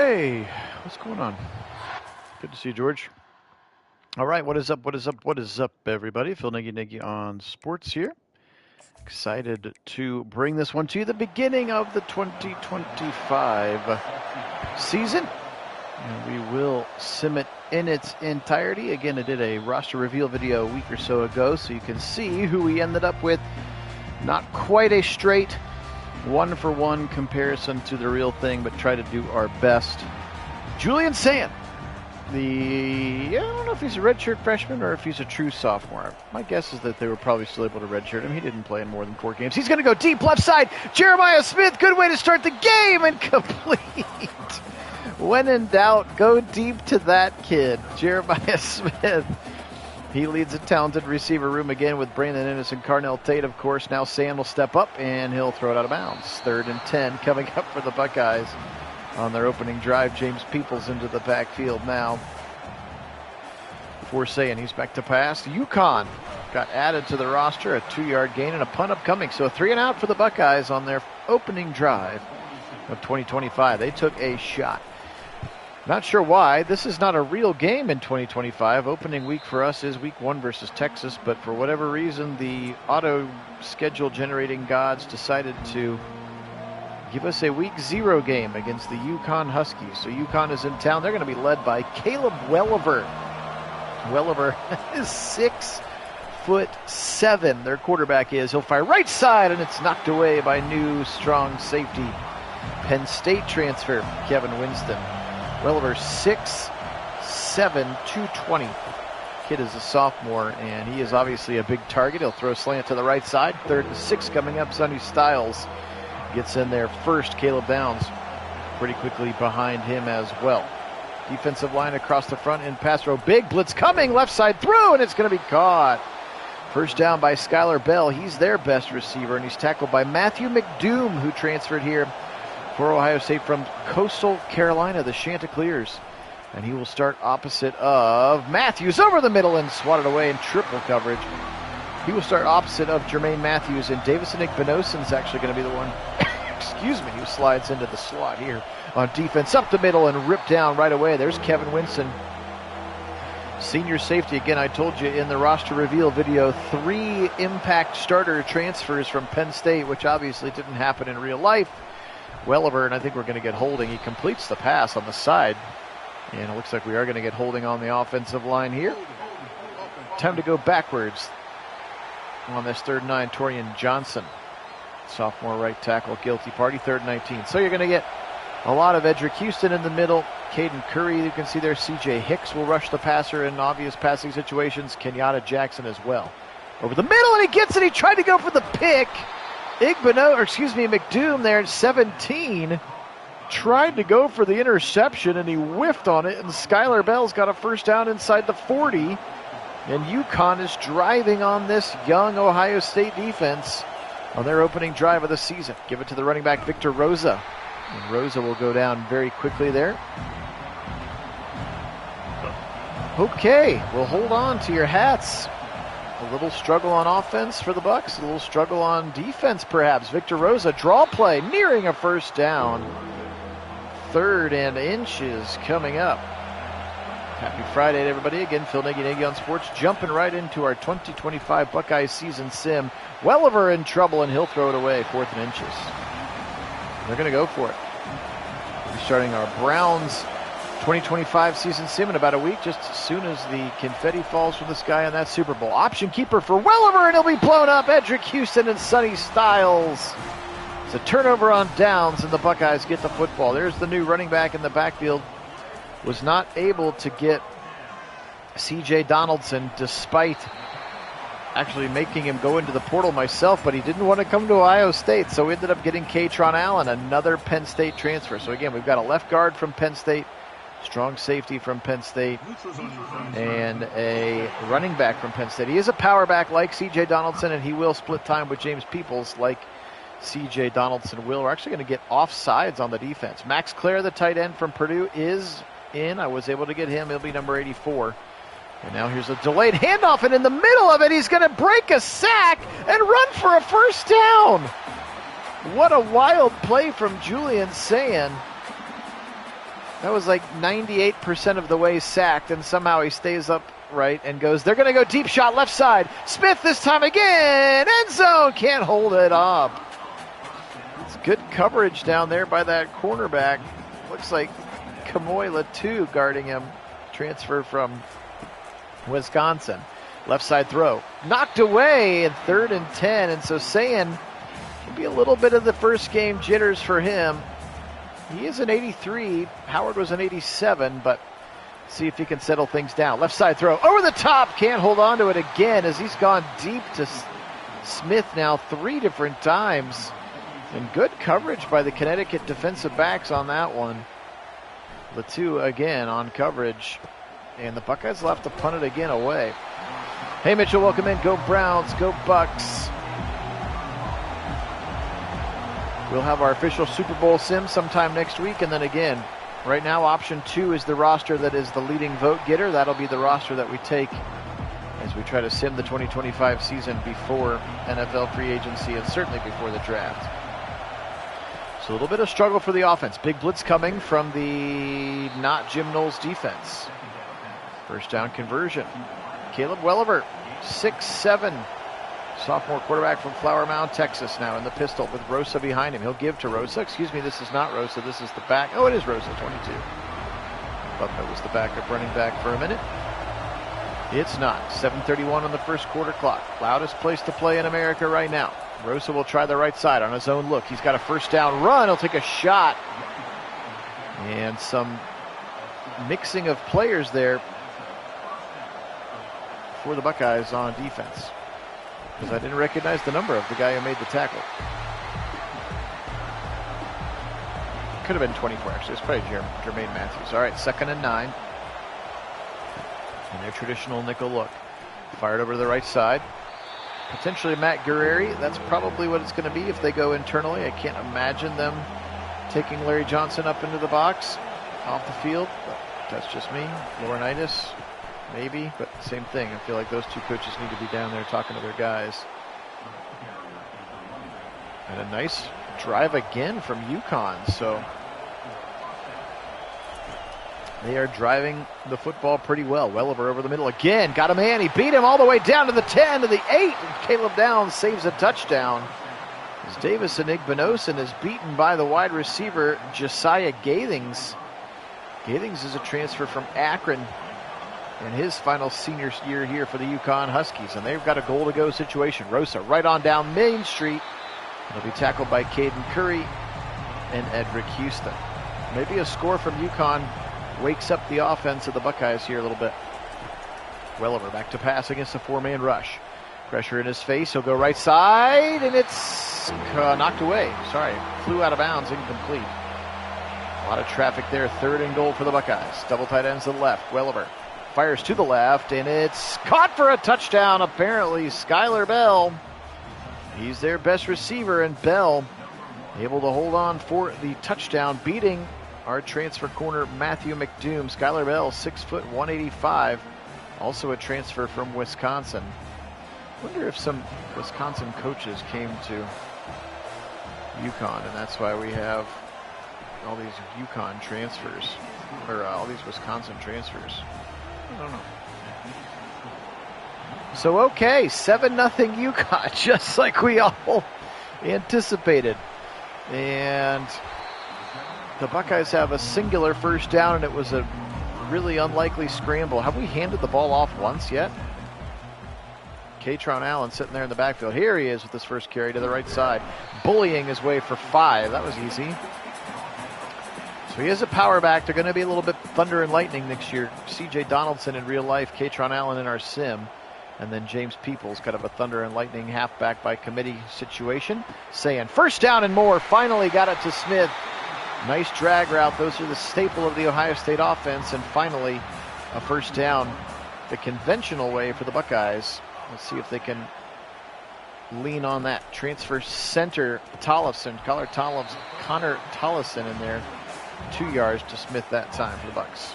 Hey, what's going on? Good to see you, George. All right, what is up, everybody? Phil Nagy on sports here. Excited to bring this one to you, the beginning of the 2025 season. And we will sim it in its entirety. Again, I did a roster reveal video a week or so ago, so you can see who we ended up with. Not quite a straight one-for-one comparison to the real thing, but try to do our best. Julian Sand, I don't know if he's a redshirt freshman or if he's a true sophomore. My guess is that they were probably still able to redshirt him. He didn't play in more than 4 games. He's going to go deep left side. Jeremiah Smith, good way to start the game, and complete. When in doubt, go deep to that kid, Jeremiah Smith. He leads a talented receiver room again with Brandon Ennis and Carnell Tate, of course. Now Sam will step up, and he'll throw it out of bounds. 3rd and 10 coming up for the Buckeyes on their opening drive. James Peoples into the backfield now. Before saying he's back to pass. UCONN got added to the roster, a 2-yard gain and a punt upcoming. So a 3 and out for the Buckeyes on their opening drive of 2025. They took a shot. Not sure why. This is not a real game in 2025. Opening week for us is week 1 versus Texas, but for whatever reason, the auto schedule generating gods decided to give us a week 0 game against the UConn Huskies. So UConn is in town. They're going to be led by Caleb Welliver. Welliver is 6'7". Their quarterback is. He'll fire right side, and it's knocked away by new strong safety Penn State transfer Kevin Winston. Welliver 6'7", 220. Kid is a sophomore, and he is obviously a big target. He'll throw slant to the right side. 3rd and 6 coming up. Sonny Styles gets in there first. Caleb Downs pretty quickly behind him as well. Defensive line across the front in pass row. Big blitz coming. Left side through, and it's going to be caught. First down by Skylar Bell. He's their best receiver, and he's tackled by Matthew McDoom, who transferred here for Ohio State from Coastal Carolina, the Chanticleers. And he will start opposite of Matthews over the middle and swatted away in triple coverage. He will start opposite of Jermaine Matthews, and Davison Igbenoson's actually going to be the one, who slides into the slot here on defense. Up the middle and ripped down right away. There's Kevin Winston, senior safety. Again, I told you in the roster reveal video, 3 impact starter transfers from Penn State, which obviously didn't happen in real life. Welliver, and I think we're going to get holding. He completes the pass on the side, and it looks like we are going to get holding on the offensive line here. Time to go backwards on this 3rd and 9. Torian Johnson, sophomore right tackle, guilty party. 3rd and 19. So you're going to get a lot of Edric Houston in the middle. Caden Curry, you can see there. CJ Hicks will rush the passer in obvious passing situations. Kenyatta Jackson as well. Over the middle, and he gets it. He tried to go for the pick. McDoom there at 17 tried to go for the interception, and he whiffed on it, and Skylar Bell's got a first down inside the 40, and UConn is driving on this young Ohio State defense on their opening drive of the season. Give it to the running back, Victor Rosa, and Rosa will go down very quickly there. Okay, we'll hold on to your hats. A little struggle on offense for the Bucks, a little struggle on defense perhaps. Victor Rosa, draw play, nearing a first down. 3rd and inches coming up. Happy Friday to everybody. Again, Phil Nagy on sports, jumping right into our 2025 Buckeyes season sim. Welliver in trouble, and he'll throw it away. 4th and inches. They're going to go for it. We'll be starting our Browns 2025 season sim in about a week, just as soon as the confetti falls from the sky on that Super Bowl. Option keeper for Welliver, and he'll be blown up. Edric Houston and Sonny Styles. It's a turnover on downs, and the Buckeyes get the football. There's the new running back in the backfield. Was not able to get C.J. Donaldson, despite actually making him go into the portal myself, but he didn't want to come to Ohio State, so we ended up getting Katron Allen, another Penn State transfer. So again, we've got a left guard from Penn State, strong safety from Penn State, and a running back from Penn State. He is a power back like C.J. Donaldson, and he will split time with James Peoples like C.J. Donaldson will. We're actually going to get offsides on the defense. Max Clare, the tight end from Purdue, is in. I was able to get him. He'll be number 84. And now here's a delayed handoff, and in the middle of it, he's going to break a sack and run for a first down. What a wild play from Julian Sand. That was like 98% of the way sacked, and somehow he stays upright and goes, they're going to go deep shot left side. Smith this time again. End zone. Can't hold it up. It's good coverage down there by that cornerback. Looks like Kamoila, too, guarding him. Transfer from Wisconsin. Left side throw. Knocked away in 3rd and 10. And so saying it'll be a little bit of the first game jitters for him. He is an 83. Howard was an 87, but see if he can settle things down. Left side throw. Over the top. Can't hold on to it again as he's gone deep to Smith now 3 different times. And good coverage by the Connecticut defensive backs on that one. The 2 again on coverage. And the Buckeyes will have to punt it again away. Hey, Mitchell, welcome in. Go Browns, go Bucks. We'll have our official Super Bowl sim sometime next week. And then again, right now, option 2 is the roster that is the leading vote getter. That'll be the roster that we take as we try to sim the 2025 season before NFL free agency and certainly before the draft. So a little bit of struggle for the offense. Big blitz coming from the not Jim Knowles defense. First down conversion. Caleb Welliver, 6'7", sophomore quarterback from Flower Mound, Texas, now in the pistol with Rosa behind him. He'll give to Rosa. Excuse me, this is not Rosa. This is the back. Oh, it is Rosa, 22. Thought that was the backup running back for a minute. It's not. 7:31 on the first quarter clock. Loudest place to play in America right now. Rosa will try the right side on his own look. He's got a first down run. He'll take a shot. And some mixing of players there for the Buckeyes on defense, because I didn't recognize the number of the guy who made the tackle. Could have been 24, actually. It's probably Jermaine Matthews. All right, 2nd and 9. And their traditional nickel look. Fired over to the right side. Potentially Matt Guerrieri. That's probably what it's going to be if they go internally. I can't imagine them taking Larry Johnson up into the box off the field. But that's just me. Laurinaitis. Maybe, but same thing. I feel like those 2 coaches need to be down there talking to their guys. And a nice drive again from UConn. So they are driving the football pretty well. Welliver over the middle again. Got a man. He beat him all the way down to the 10, to the 8. And Caleb Downs saves a touchdown. As Davis Enigbenosin is beaten by the wide receiver, Josiah Gathings. Gathings is a transfer from Akron in his final senior year here for the UConn Huskies. And they've got a goal-to-go situation. Rosa right on down Main Street. It'll be tackled by Caden Curry and Edric Houston. Maybe a score from UConn wakes up the offense of the Buckeyes here a little bit. Welliver back to pass against a 4-man rush. Pressure in his face. He'll go right side, and it's knocked away. Sorry, flew out of bounds, incomplete. A lot of traffic there. 3rd and goal for the Buckeyes. Double tight ends to the left. Welliver fires to the left, and it's caught for a touchdown, apparently. Skylar Bell. He's their best receiver, and Bell able to hold on for the touchdown, beating our transfer corner, Matthew McDoom. Skylar Bell, 6 foot, 185. Also a transfer from Wisconsin. Wonder if some Wisconsin coaches came to UConn, and that's why we have all these UConn transfers, or all these Wisconsin transfers. I don't know. So, okay, 7-0 UConn, just like we all anticipated. And the Buckeyes have a singular first down, and it was a really unlikely scramble. Have we handed the ball off once yet? Katron Allen sitting there in the backfield. Here he is with his first carry to the right side, bullying his way for 5. That was easy. So he is a power back. They're going to be a little bit thunder and lightning next year. C.J. Donaldson in real life, Katron Allen in our sim, and then James Peoples, kind of a thunder and lightning halfback by committee situation. Saying first down and more. Finally got it to Smith. Nice drag route. Those are the staple of the Ohio State offense. And finally, a first down the conventional way for the Buckeyes. Let's see if they can lean on that. Transfer center Tollefson, Connor Tollefson in there. 2 yards to Smith that time for the Bucks.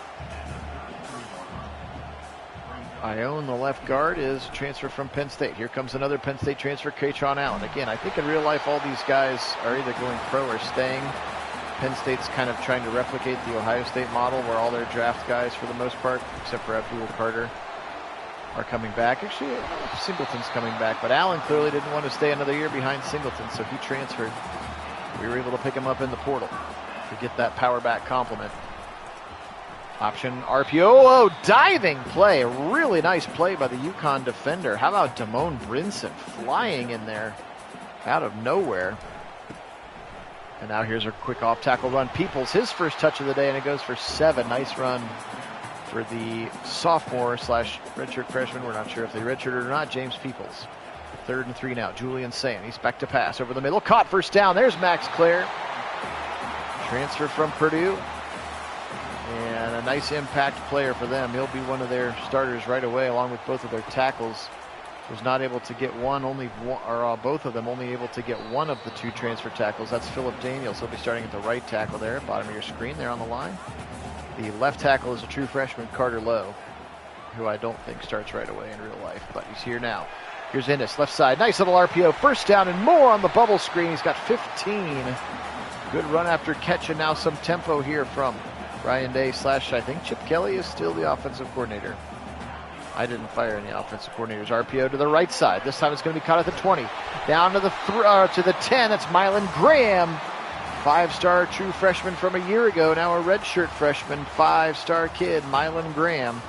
Ione, the left guard, is a transfer from Penn State. Here comes another Penn State transfer, Katron Allen. Again, I think in real life all these guys are either going pro or staying. Penn State's kind of trying to replicate the Ohio State model where all their draft guys, for the most part, except for Abdul Carter, are coming back. Actually, Singleton's coming back, but Allen clearly didn't want to stay another year behind Singleton, so he transferred. We were able to pick him up in the portal to get that power back complement. Option RPO, oh, diving play. A really nice play by the UConn defender. How about Damone Brinson flying in there out of nowhere? And now here's a quick off-tackle run. Peoples, his first touch of the day, and it goes for 7. Nice run for the sophomore slash redshirt freshman. We're not sure if they redshirted or not. James Peoples. 3rd and 3 now. Julian Sayin. He's back to pass over the middle. Caught first down. There's Max Clare. Transfer from Purdue. And a nice impact player for them. He'll be one of their starters right away, along with both of their tackles. Was not able to get both of them only able to get one of the 2 transfer tackles. That's Philip Daniels. He'll be starting at the right tackle there, bottom of your screen there on the line. The left tackle is a true freshman, Carter Lowe, who I don't think starts right away in real life, but he's here now. Here's Ennis, left side. Nice little RPO. First down and more on the bubble screen. He's got 15. Good run after catch, and now some tempo here from Ryan Day slash, I think Chip Kelly is still the offensive coordinator. I didn't fire any offensive coordinators. RPO to the right side. This time it's going to be caught at the 20. Down to the 10. That's Mylan Graham. 5-star true freshman from a year ago. Now a redshirt freshman. 5-star kid, Mylan Graham.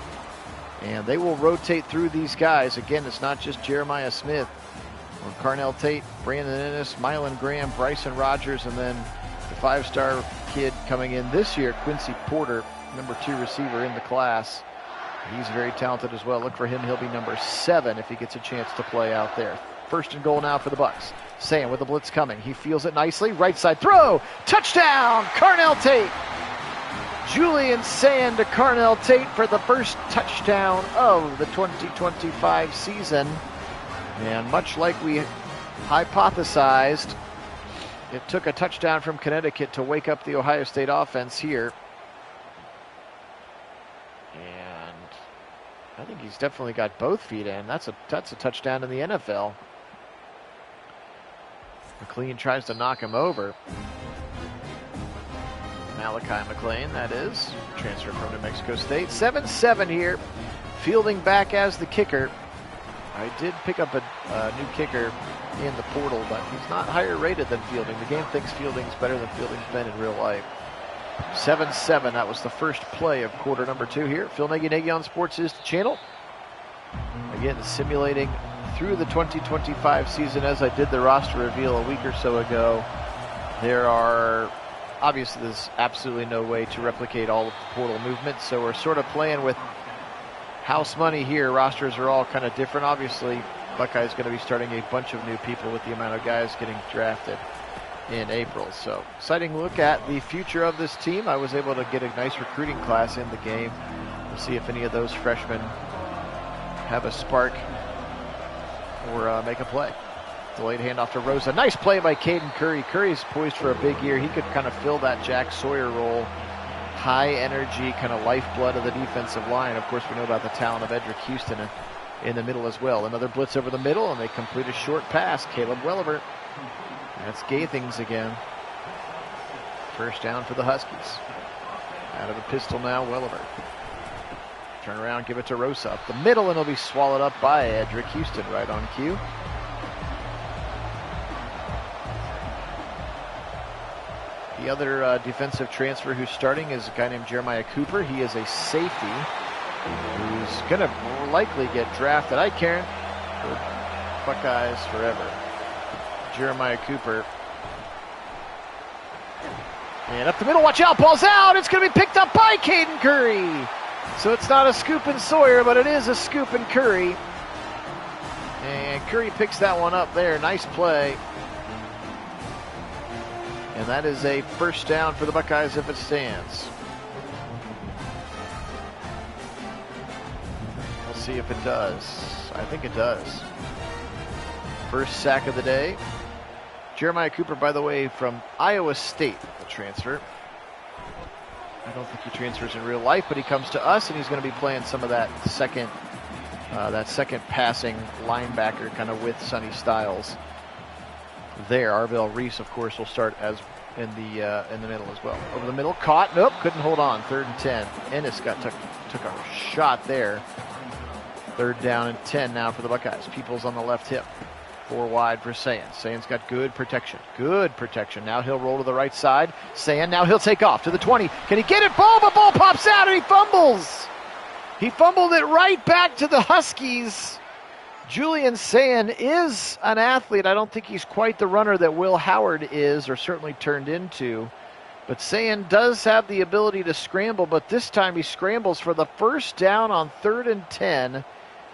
And they will rotate through these guys. Again, it's not just Jeremiah Smith or Carnell Tate, Brandon Ennis, Mylan Graham, Bryson Rogers, and then the 5-star kid coming in this year, Quincy Porter, number 2 receiver in the class. He's very talented as well. Look for him. He'll be number 7 if he gets a chance to play out there. 1st and goal now for the Bucks. Sayin with the blitz coming. He feels it nicely. Right side throw. Touchdown, Carnell Tate. Julian Sayin to Carnell Tate for the first touchdown of the 2025 season. And much like we hypothesized, it took a touchdown from Connecticut to wake up the Ohio State offense here. I think he's definitely got both feet in. That's a touchdown in the NFL. McLean tries to knock him over. Malachi McLean, that is. Transfer from New Mexico State. 7-7 here. Fielding back as the kicker. I did pick up a new kicker in the portal, but he's not higher rated than Fielding. The game thinks Fielding's better than Fielding's been in real life. 7-7, that was the first play of quarter number 2 here. Phil Nagy on Sports is the channel. Again, simulating through the 2025 season as I did the roster reveal a week or so ago. There's absolutely no way to replicate all of the portal movement, so we're sort of playing with house money here. Rosters are all kind of different. Obviously, Buckeye's going to be starting a bunch of new people with the amount of guys getting drafted in April. So exciting look at the future of this team. I was able to get a nice recruiting class in the game. We'll see if any of those freshmen have a spark or make a play. Delayed handoff to Rosa. Nice play by Caden Curry. Curry's poised for a big year. He could kind of fill that Jack Sawyer role. High energy, kind of lifeblood of the defensive line. Of course, we know about the talent of Edric Houston in the middle as well. Another blitz over the middle, and they complete a short pass. Caleb Welliver. That's Gaithings again. First down for the Huskies. Out of a pistol now, Welliver. Turn around, give it to Rosa up the middle, and it'll be swallowed up by Edric Houston right on cue. The other defensive transfer who's starting is a guy named Jeremiah Cooper. He is a safety who's going to more likely get drafted. I care for Buckeyes forever. Jeremiah Cooper. And up the middle, watch out, ball's out. It's going to be picked up by Caden Curry. So it's not a scoop and Sawyer, but it is a scoop and Curry. And Curry picks that one up there. Nice play. And that is a first down for the Buckeyes if it stands. We'll see if it does. I think it does. First sack of the day. Jeremiah Cooper, by the way, from Iowa State, the transfer. I don't think he transfers in real life, but he comes to us, and he's going to be playing some of that second passing linebacker kind of with Sonny Styles there. Arvell Reese, of course, will start as in the middle as well. Over the middle, caught. Nope, couldn't hold on. 3rd and 10. Ennis took a shot there. 3rd down and 10 now for the Buckeyes. Peoples on the left hip. 4 wide for Sayan. Sayan's got good protection. Good protection. Now he'll roll to the right side. Sayan, now he'll take off to the 20. Can he get it? Ball, but ball pops out and he fumbles. He fumbled it right back to the Huskies. Julian Sayan is an athlete. I don't think he's quite the runner that Will Howard is, or certainly turned into. But Sayan does have the ability to scramble, but this time he scrambles for the first down on 3rd and 10,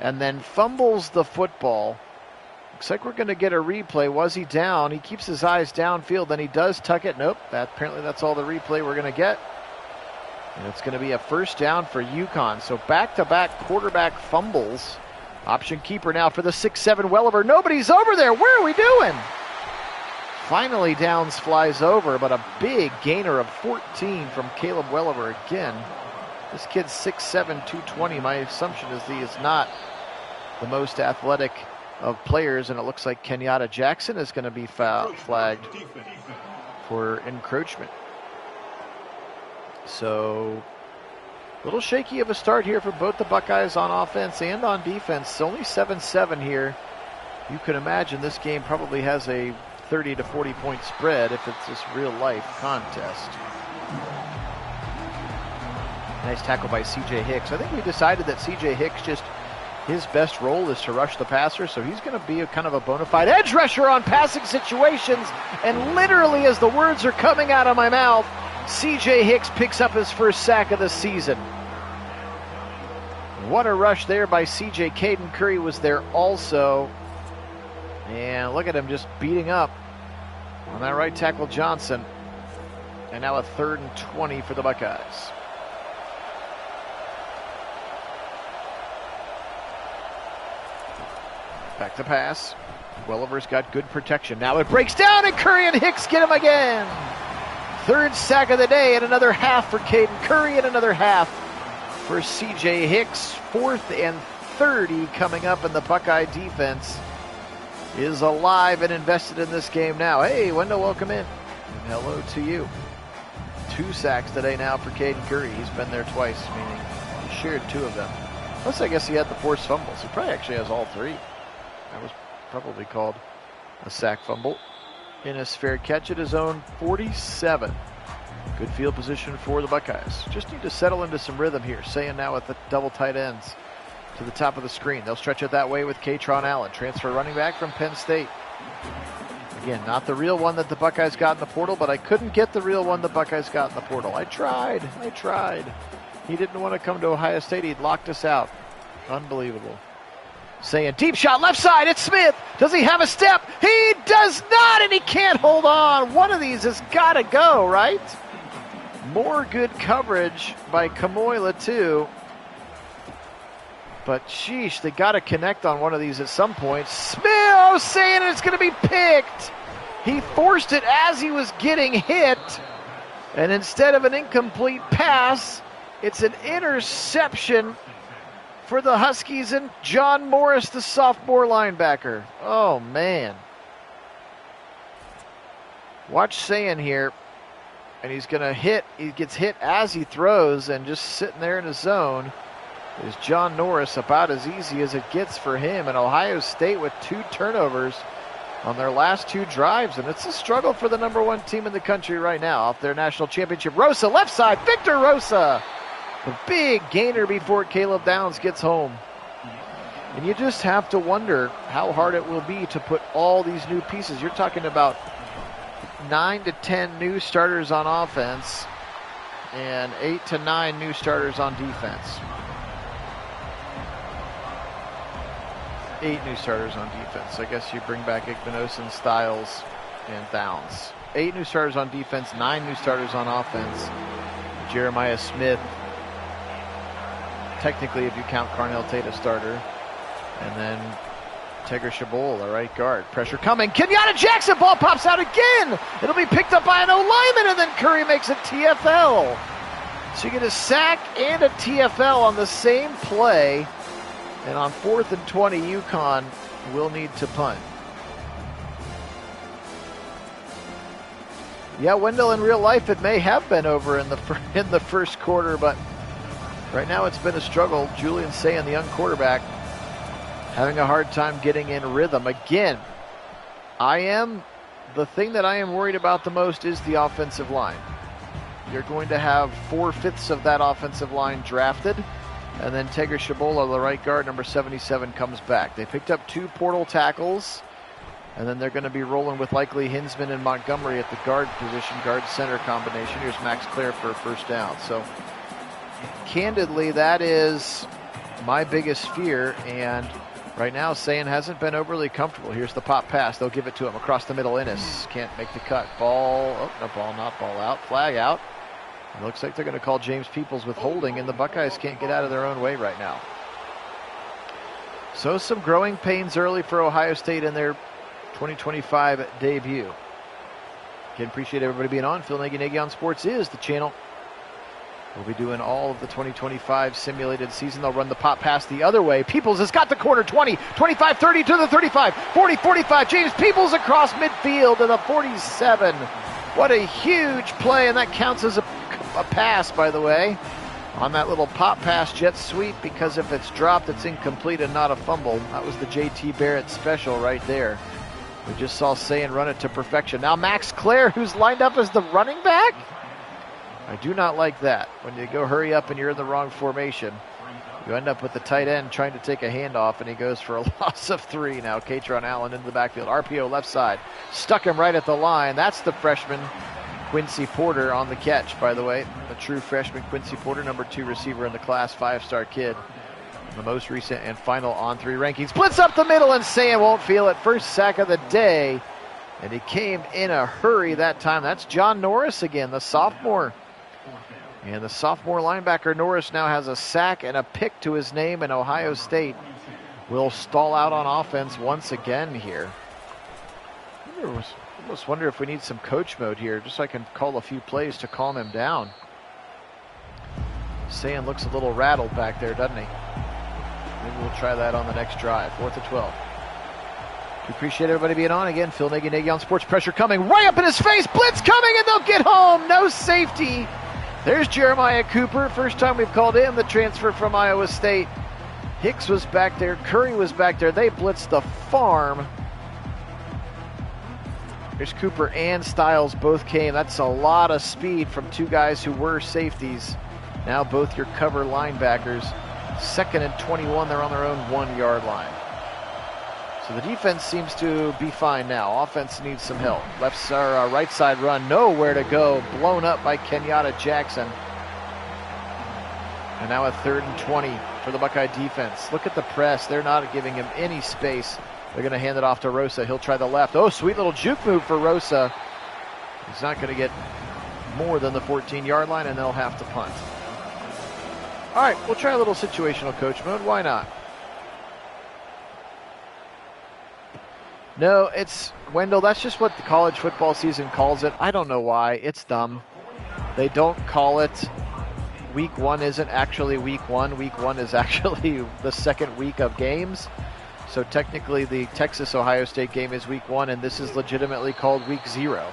and then fumbles the football. Looks like we're going to get a replay. Was he down? He keeps his eyes downfield, then he does tuck it. Nope, apparently that's all the replay we're going to get. And it's going to be a first down for UConn. So back-to-back quarterback fumbles. Option keeper now for the 6'7" Welliver. Nobody's over there. Where are we doing? Finally, Downs flies over, but a big gainer of 14 from Caleb Welliver again. This kid's 6'7", 220. My assumption is he is not the most athletic of players, and it looks like Kenyatta Jackson is going to be flagged for encroachment. So, a little shaky of a start here for both the Buckeyes on offense and on defense. Only 7-7 here. You can imagine this game probably has a 30 to 40 point spread if it's this real life contest. Nice tackle by C.J. Hicks. I think we decided that C.J. Hicks his best role is to rush the passer, so he's going to be a kind of a bona fide edge rusher on passing situations. And literally, as the words are coming out of my mouth, C.J. Hicks picks up his first sack of the season. What a rush there by C.J. Caden Curry was there also. And look at him just beating up on that right tackle Johnson. And now a 3rd and 20 for the Buckeyes. Back to pass. Welliver's got good protection. Now it breaks down and Curry and Hicks get him again. 3rd sack of the day, and another half for Caden Curry and another half for C.J. Hicks. 4th and 30 coming up, and the Buckeye defense is alive and invested in this game now. Hey, Wendell, welcome in. Hello to you. 2 sacks today now for Caden Curry. He's been there twice, meaning he shared 2 of them. Plus, I guess he had the forced fumbles. He probably actually has all 3. That was probably called a sack fumble. Ennis fair catch at his own 47. Good field position for the Buckeyes. Just need to settle into some rhythm here. Sayan now with the double tight ends to the top of the screen. They'll stretch it that way with Katron Allen. Transfer running back from Penn State. Again, not the real one that the Buckeyes got in the portal, but I couldn't get the real one the Buckeyes got in the portal. I tried. He didn't want to come to Ohio State. He'd locked us out. Unbelievable. Sayan, deep shot, left side, it's Smith. Does he have a step? He does not, and he can't hold on. One of these has got to go, right? More good coverage by Kamoila, too. But, sheesh, they got to connect on one of these at some point. Smith, Sayan, it's going to be picked. He forced it as he was getting hit. And instead of an incomplete pass, it's an interception for the Huskies and John Morris, the sophomore linebacker. Oh, man. Watch Sayan here. And he's going to hit. He gets hit as he throws, and just sitting there in his zone is John Norris. About as easy as it gets for him. And Ohio State with 2 turnovers on their last 2 drives. And it's a struggle for the #1 team in the country right now off their national championship. Rosa, left side, Victor Rosa. A big gainer before Caleb Downs gets home. And you just have to wonder how hard it will be to put all these new pieces. You're talking about 9 to 10 new starters on offense and 8 to 9 new starters on defense. 8 new starters on defense. I guess you bring back Igbenogson, Styles, and Downs. 8 new starters on defense, 9 new starters on offense. Jeremiah Smith, technically, if you count Carnell Tate a starter. And then Tegra Chabot, the right guard. Pressure coming. Kenyatta Jackson, ball pops out again. It'll be picked up by an O-lineman, and then Curry makes a TFL. So you get a sack and a TFL on the same play. And on 4th and 20, UConn will need to punt. Yeah, Wendell, in real life, it may have been over in the first quarter, but right now it's been a struggle. Julian Sayin, the young quarterback, having a hard time getting in rhythm. Again, the thing that I am worried about the most is the offensive line. You're going to have 4/5 of that offensive line drafted, and then Teger Shabola, the right guard, number 77, comes back. They picked up 2 portal tackles, and then they're going to be rolling with likely Hinsman and Montgomery at the guard position, guard-center combination. Here's Max Clare for a first down. So, candidly, that is my biggest fear, and right now, Sayin hasn't been overly comfortable. Here's the pop pass. They'll give it to him across the middle. Innes can't make the cut. Ball out. Flag out. It looks like they're going to call James Peoples with holding, and the Buckeyes can't get out of their own way right now. So some growing pains early for Ohio State in their 2025 debut. Again, appreciate everybody being on. Phil Nagy on Sports is the channel. We'll be doing all of the 2025 simulated season. They'll run the pop pass the other way. Peoples has got the corner, 20, 25, 30 to the 35, 40, 45. James Peoples across midfield to the 47. What a huge play, and that counts as a pass, by the way, on that little pop pass jet sweep, because if it's dropped, it's incomplete and not a fumble. That was the J.T. Barrett special right there. We just saw Sayin run it to perfection. Now Max Clare, who's lined up as the running back. I do not like that. When you go hurry up and you're in the wrong formation, you end up with the tight end trying to take a handoff, and he goes for a loss of 3 now. Katron Allen into the backfield. RPO left side. Stuck him right at the line. That's the freshman Quincy Porter on the catch, by the way. A true freshman Quincy Porter, number 2 receiver in the class, 5-star kid. The most recent and final on-3 rankings. Blitz up the middle, and Sayin won't feel it. First sack of the day, and he came in a hurry that time. That's John Norris again, the sophomore. And the sophomore linebacker Norris now has a sack and a pick to his name, and Ohio State will stall out on offense once again here. I almost wonder if we need some coach mode here, just so I can call a few plays to calm him down. Sayin looks a little rattled back there, doesn't he? Maybe we'll try that on the next drive. 4th and 12. We appreciate everybody being on. Again, Phil Nagy on Sports. Pressure coming right up in his face. Blitz coming, and they'll get home. No safety. There's Jeremiah Cooper. First time we've called in the transfer from Iowa State. Hicks was back there. Curry was back there. They blitzed the farm. There's Cooper and Styles both came. That's a lot of speed from 2 guys who were safeties. Now both your cover linebackers. 2nd and 21. They're on their own 1-yard line. So the defense seems to be fine now. Offense needs some help. Right side run, nowhere to go. Blown up by Kenyatta Jackson. And now a 3rd and 20 for the Buckeye defense. Look at the press. They're not giving him any space. They're going to hand it off to Rosa. He'll try the left. Oh, sweet little juke move for Rosa. He's not going to get more than the 14-yard line, and they'll have to punt. All right, we'll try a little situational coach mode. Why not? No, it's, Wendell, that's just what the college football season calls it. I don't know why. It's dumb. They don't call it. Week 1 isn't actually week 1. Week 1 is actually the 2nd week of games. So technically the Texas-Ohio State game is week 1, and this is legitimately called week 0.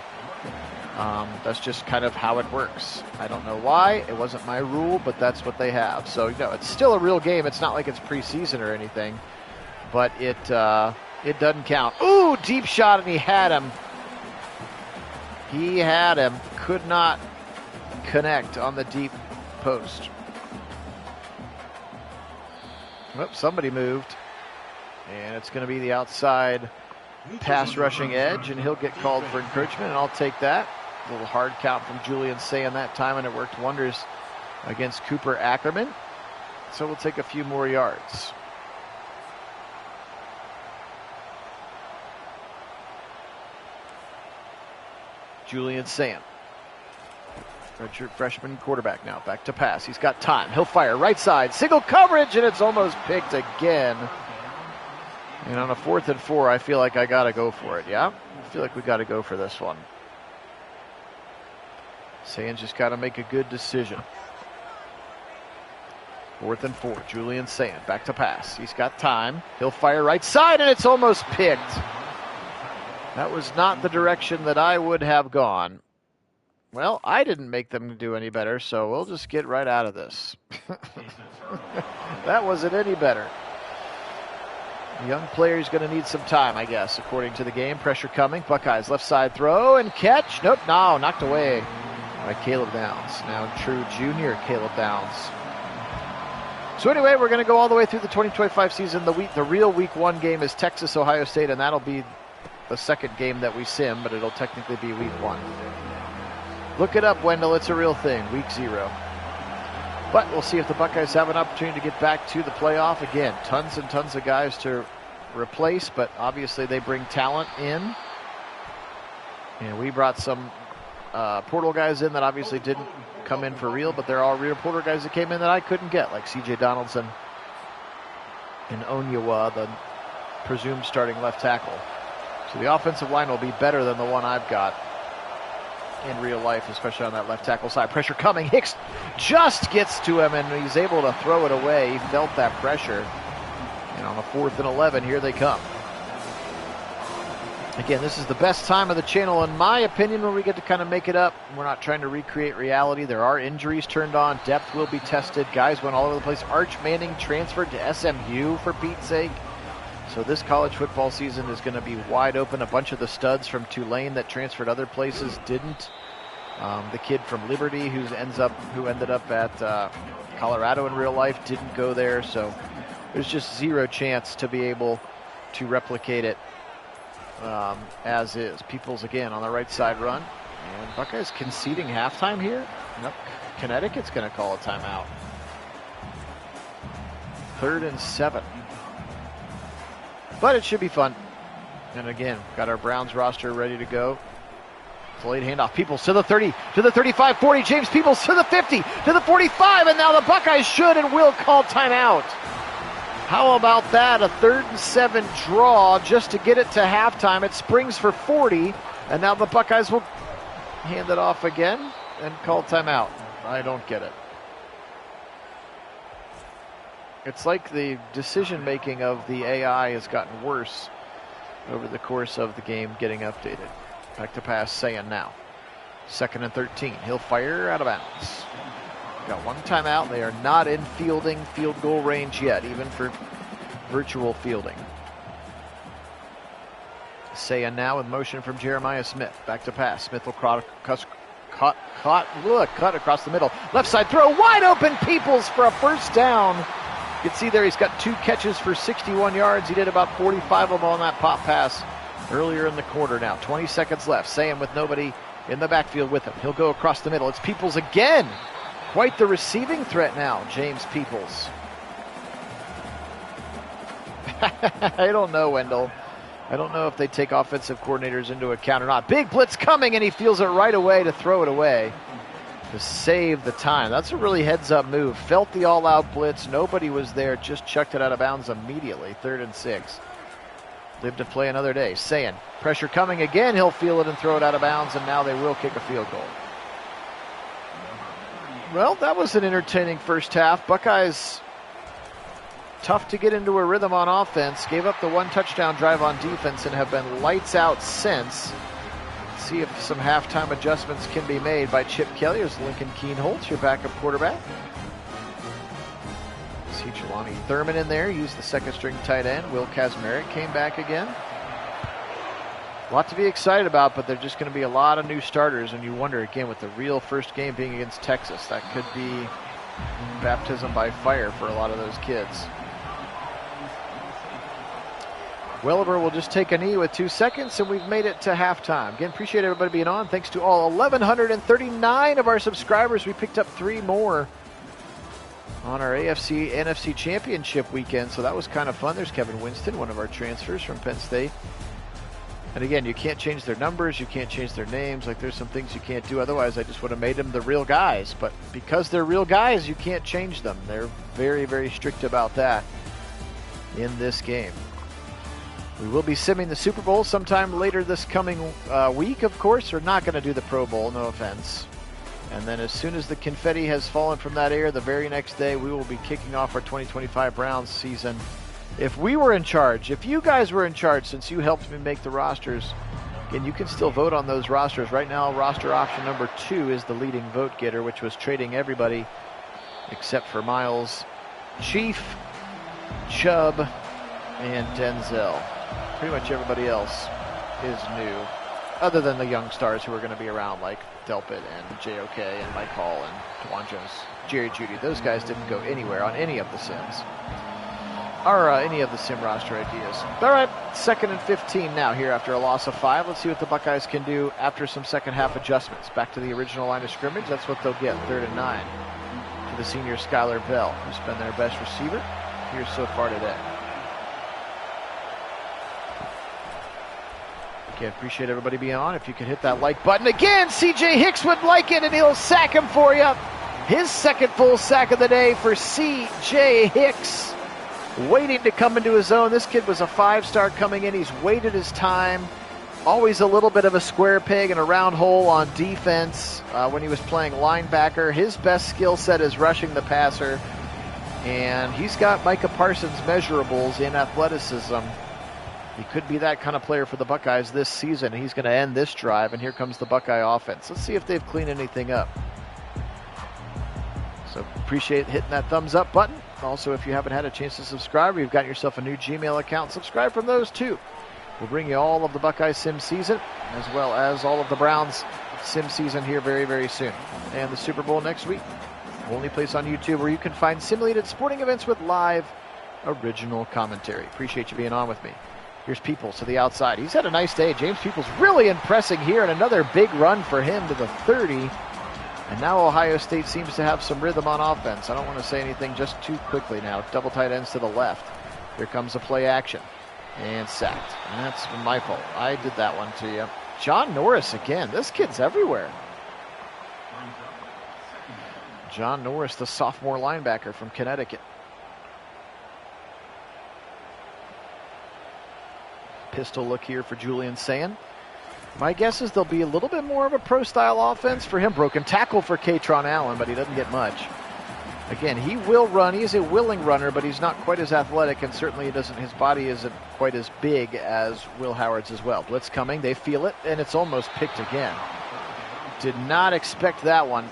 That's just kind of how it works. I don't know why. It wasn't my rule, but that's what they have. So, it's still a real game. It's not like it's preseason or anything, but it doesn't count. Ooh, deep shot, and he had him. He had him. Could not connect on the deep post. Oops, somebody moved. And it's going to be the outside pass rushing edge, and he'll get called for encroachment, and I'll take that. A little hard count from Julian Sayin that time, and it worked wonders against Cooper Ackerman. So we'll take a few more yards. Julian Sayin, redshirt freshman quarterback now, back to pass. He's got time. He'll fire right side. Single coverage, and it's almost picked again. And on a 4th and 4, I feel like I got to go for it, yeah? I feel like we got to go for this one. Sayin's just got to make a good decision. 4th and 4, Julian Sayin, back to pass. He's got time. He'll fire right side, and it's almost picked. That was not the direction that I would have gone. Well, I didn't make them do any better, so we'll just get right out of this. That wasn't any better. The young player's going to need some time, I guess, according to the game. Pressure coming. Buckeyes left side throw and catch. Nope, no, knocked away by Caleb Downs. Now true junior Caleb Downs. So anyway, we're going to go all the way through the 2025 season. The real week 1 game is Texas-Ohio State, and that'll be the second game that we sim, but it'll technically be week 1. Look it up, Wendell. It's a real thing. Week 0. But we'll see if the Buckeyes have an opportunity to get back to the playoff. Again, tons and tons of guys to replace, but obviously they bring talent in. And we brought some portal guys in that obviously didn't come in for real, but they're all real portal guys that came in that I couldn't get, like C.J. Donaldson and Onyewa, the presumed starting left tackle. So the offensive line will be better than the one I've got in real life, especially on that left tackle side. Pressure coming. Hicks just gets to him, and he's able to throw it away. He felt that pressure. And on a 4th and 11, here they come. Again, this is the best time of the channel, in my opinion, when we get to kind of make it up. We're not trying to recreate reality. There are injuries turned on. Depth will be tested. Guys went all over the place. Arch Manning transferred to SMU, for Pete's sake. So this college football season is going to be wide open. A bunch of the studs from Tulane that transferred other places didn't. The kid from Liberty who ended up at Colorado in real life didn't go there. So there's just zero chance to be able to replicate it as is. Peoples again on the right side run. And Buckeyes conceding halftime here. Nope. Connecticut's going to call a timeout. 3rd and 7. But it should be fun. And again, got our Browns roster ready to go. It's a late handoff. Peoples to the 30, to the 35, 40. James Peoples to the 50, to the 45. And now the Buckeyes should and will call timeout. How about that? A 3rd and 7 draw just to get it to halftime. It springs for 40. And now the Buckeyes will hand it off again and call timeout. I don't get it. It's like the decision-making of the AI has gotten worse over the course of the game getting updated. Back to pass, Sayan now. 2nd and 13. He'll fire out of bounds. Got one timeout. They are not in fielding field goal range yet, even for virtual fielding. Sayan now with motion from Jeremiah Smith. Back to pass. Smith will cut across the middle. Left side throw, wide open. Peoples for a first down. You can see there he's got 2 catches for 61 yards. He did about 45 of them on that pop pass earlier in the quarter. Now 20 seconds left. Sam with nobody in the backfield with him. He'll go across the middle. It's Peoples again. Quite the receiving threat now, James Peoples. I don't know, Wendell. I don't know if they take offensive coordinators into account or not. Big blitz coming, and he feels it right away to throw it away to save the time. That's a really heads-up move. Felt the all-out blitz. Nobody was there. Just chucked it out of bounds immediately. 3rd and 6. Live to play another day. Sayan, pressure coming again. He'll feel it and throw it out of bounds, and now they will kick a field goal. Well, that was an entertaining first half. Buckeyes, tough to get into a rhythm on offense. Gave up the 1 touchdown drive on defense and have been lights out since. See if some halftime adjustments can be made by Chip Kelly as Lincoln Keenholz, your backup quarterback. See Jelani Thurman in there, used the 2nd string tight end. Will Kazmarek came back again. A lot to be excited about, but there's just going to be a lot of new starters, and you wonder, again, with the real first game being against Texas, that could be baptism by fire for a lot of those kids. Welliver will just take a knee with 2 seconds, and we've made it to halftime. Again, appreciate everybody being on. Thanks to all 1,139 of our subscribers. We picked up 3 more on our AFC NFC Championship weekend, so that was kind of fun. There's Kevin Winston, one of our transfers from Penn State. And again, you can't change their numbers, you can't change their names. Like, there's some things you can't do. Otherwise, I just would have made them the real guys. But because they're real guys, you can't change them. They're very, very strict about that in this game. We will be simming the Super Bowl sometime later this coming week, of course. We're not going to do the Pro Bowl, no offense. And then as soon as the confetti has fallen from that air, the very next day, we will be kicking off our 2025 Browns season. If we were in charge, if you guys were in charge, since you helped me make the rosters, Again, you can still vote on those rosters. Right now, roster option number 2 is the leading vote getter, which was trading everybody except for Miles, Chief, Chubb, and Denzel. Pretty much everybody else is new, other than the young stars who are going to be around, like Delpit and JOK and Mike Hall and Dwan Jones, Jerry Jeudy. Those guys didn't go anywhere on any of the sims. Or any of the sim roster ideas. All right, 2nd and 15 now here after a loss of 5. Let's see what the Buckeyes can do after some second half adjustments. Back to the original line of scrimmage. That's what they'll get, 3rd and 9. To the senior Skylar Bell, who's been their best receiver here so far today. Again, appreciate everybody being on. If you could hit that like button. Again, CJ Hicks would like it, and he'll sack him for you. His second full sack of the day for CJ Hicks. Waiting to come into his own. This kid was a 5-star coming in. He's waited his time. Always a little bit of a square peg and a round hole on defense when he was playing linebacker. His best skill set is rushing the passer. And he's got Micah Parsons' measurables in athleticism. He could be that kind of player for the Buckeyes this season. He's going to end this drive, and here comes the Buckeye offense. Let's see if they've cleaned anything up. So appreciate hitting that thumbs up button. Also, if you haven't had a chance to subscribe, or you've got yourself a new Gmail account, subscribe from those too. We'll bring you all of the Buckeye Sim season, as well as all of the Browns Sim season here very, very soon. And the Super Bowl next week. Only place on YouTube where you can find simulated sporting events with live original commentary. Appreciate you being on with me. Here's Peoples to the outside. He's had a nice day. James Peoples really impressing here, and another big run for him to the 30. And now Ohio State seems to have some rhythm on offense. I don't want to say anything just too quickly now. Double tight ends to the left. Here comes the play action. And sacked. And that's my fault. I did that one to you. John Norris again. This kid's everywhere. John Norris, the sophomore linebacker from Connecticut. Pistol look here for Julian Sayin. My guess is there'll be a little bit more of a pro-style offense for him. Broken tackle for Katron Allen, but he doesn't get much. Again, he will run. He's a willing runner, but he's not quite as athletic, and certainly his body isn't quite as big as Will Howard's as well. Blitz coming. They feel it, and it's almost picked again. Did not expect that one.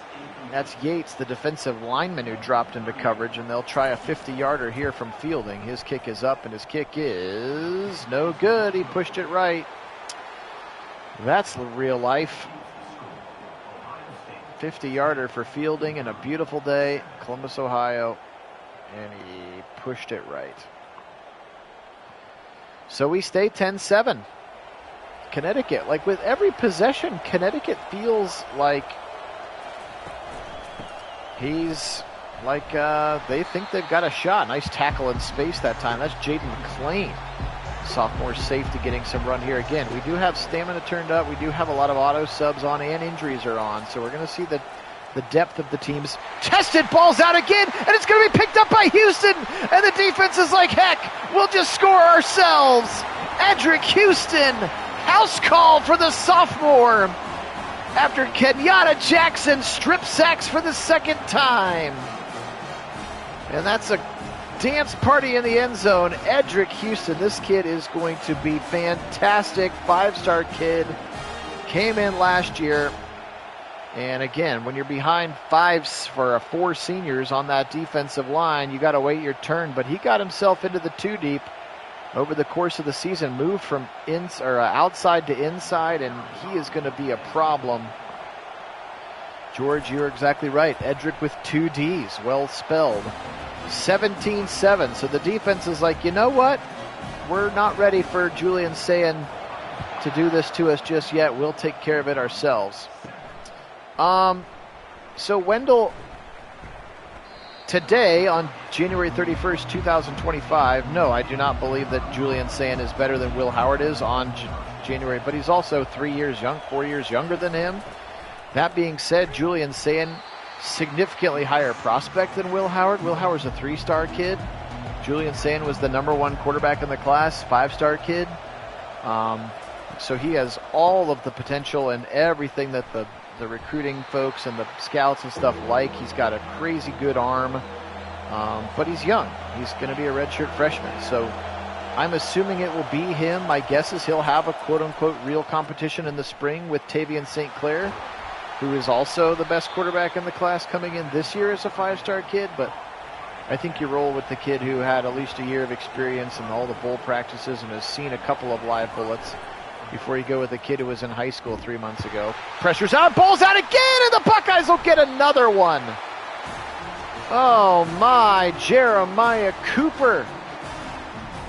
That's Yates, the defensive lineman, who dropped into coverage, and they'll try a 50-yarder here from Fielding. His kick is up, and his kick is no good. He pushed it right. That's real life. 50-yarder for Fielding, and a beautiful day, Columbus, Ohio, and he pushed it right. So we stay 10-7. Connecticut, like with every possession, Connecticut feels like he's like they think they've got a shot. Nice tackle in space that time. That's Jaden McClain, sophomore safety, getting some run here. Again, we do have stamina turned up. We do have a lot of auto subs on, and injuries are on. So we're going to see the depth of the teams. Tested, ball's out again, and it's going to be picked up by Houston. And the defense is like, heck, we'll just score ourselves. Edric Houston, house call for the sophomore after Kenyatta Jackson strip sacks for the second time. And that's a dance party in the end zone. Edric Houston, this kid is going to be fantastic. 5-star kid, came in last year. And again, when you're behind 4 seniors on that defensive line, you got to wait your turn. But he got himself into the 2 deep over the course of the season, moved from outside to inside, and he is going to be a problem. George, you're exactly right. Edric with 2 Ds, well spelled. 17-7. So the defense is like, you know what? We're not ready for Julian Sayin to do this to us just yet. We'll take care of it ourselves. So Wendell, today on January 31st, 2025, no, I do not believe that Julian Sayin is better than Will Howard is on January, but he's also 4 years younger than him. That being said, Julian Sayin, significantly higher prospect than Will Howard. Will Howard's a 3-star kid. Julian Sayin was the number 1 quarterback in the class, 5-star kid. So he has all of the potential and everything that the recruiting folks and the scouts and stuff like. He's got a crazy good arm, but he's young. He's going to be a redshirt freshman. So I'm assuming it will be him. My guess is he'll have a quote-unquote real competition in the spring with Tavian St. Clair, who is also the best quarterback in the class coming in this year as a 5-star kid. But I think you roll with the kid who had at least a year of experience in all the bowl practices and has seen a couple of live bullets before you go with the kid who was in high school 3 months ago. Pressure's on, ball's out again, and the Buckeyes will get another one. Oh my, Jeremiah Cooper.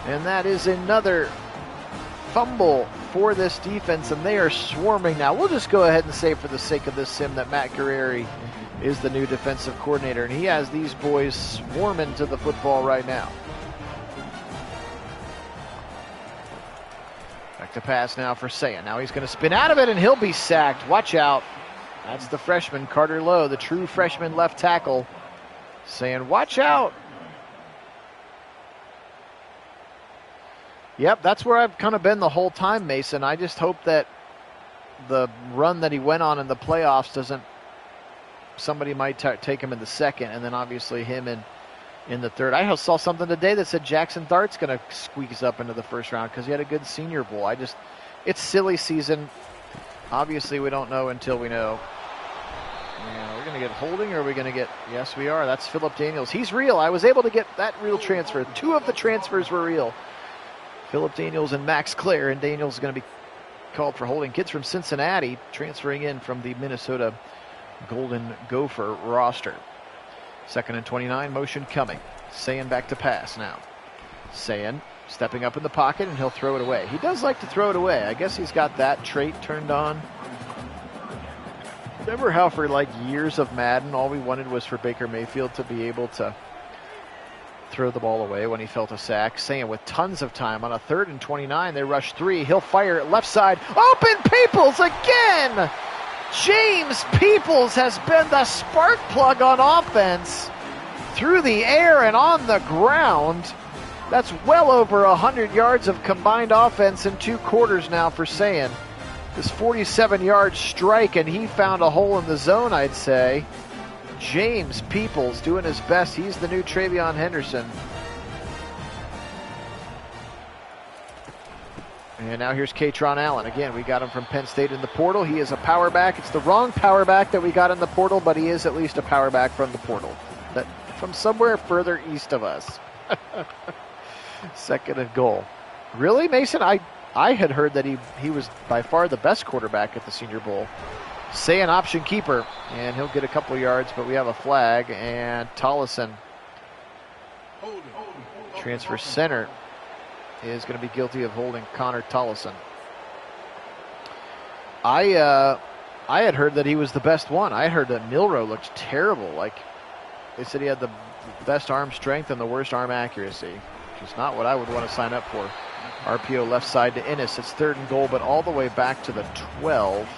And that is another fumble for this defense, and they are swarming now. We'll just go ahead and say for the sake of this sim that Matt Guerrieri is the new defensive coordinator, and he has these boys swarming to the football right now. Back to pass now for Sayan. Now he's going to spin out of it, and he'll be sacked. Watch out. That's the freshman, Carter Lowe, the true freshman left tackle, saying, watch out. Yep, that's where I've kind of been the whole time, Mason. I just hope that the run that he went on in the playoffs doesn't, somebody might take him in the second, and then obviously him in the third. I saw something today that said Jackson Dart's going to squeeze up into the first round because he had a good Senior Bowl. It's silly season. Obviously, we don't know until we know. Yeah, we're going to get holding, or are we going to get, yes, we are. That's Philip Daniels. He's real. I was able to get that real transfer. 2 of the transfers were real. Philip Daniels and Max Clare, and Daniels is going to be called for holding. Kids from Cincinnati transferring in from the Minnesota Golden Gopher roster. 2nd and 29, motion coming. Sayan back to pass now. Sayan stepping up in the pocket, and he'll throw it away. He does like to throw it away. I guess he's got that trait turned on. Remember how for like years of Madden, all we wanted was for Baker Mayfield to be able to throw the ball away when he felt a sack. Sayan with tons of time on a 3rd and 29. They rush 3. He'll fire it left side. Open Peoples again. James Peoples has been the spark plug on offense through the air and on the ground. That's well over 100 yards of combined offense in 2 quarters now for Sayan. This 47-yard strike, and he found a hole in the zone, I'd say. James Peoples doing his best. He's the new Travion Henderson. And now here's Katron Allen. Again, we got him from Penn State in the portal. He is a power back. It's the wrong power back that we got in the portal, but he is at least a power back from the portal. That from somewhere further east of us. 2nd and goal. Really, Mason? I had heard that he was by far the best quarterback at the Senior Bowl. Sayan option keeper, and he'll get a couple yards, but we have a flag, and Tollison, transfer center, is going to be guilty of holding Connor Tollison. I had heard that he was the best one. I heard that Milroe looked terrible. Like, they said he had the best arm strength and the worst arm accuracy, which is not what I would want to sign up for. RPO left side to Innes. It's 3rd and goal, but all the way back to the 12.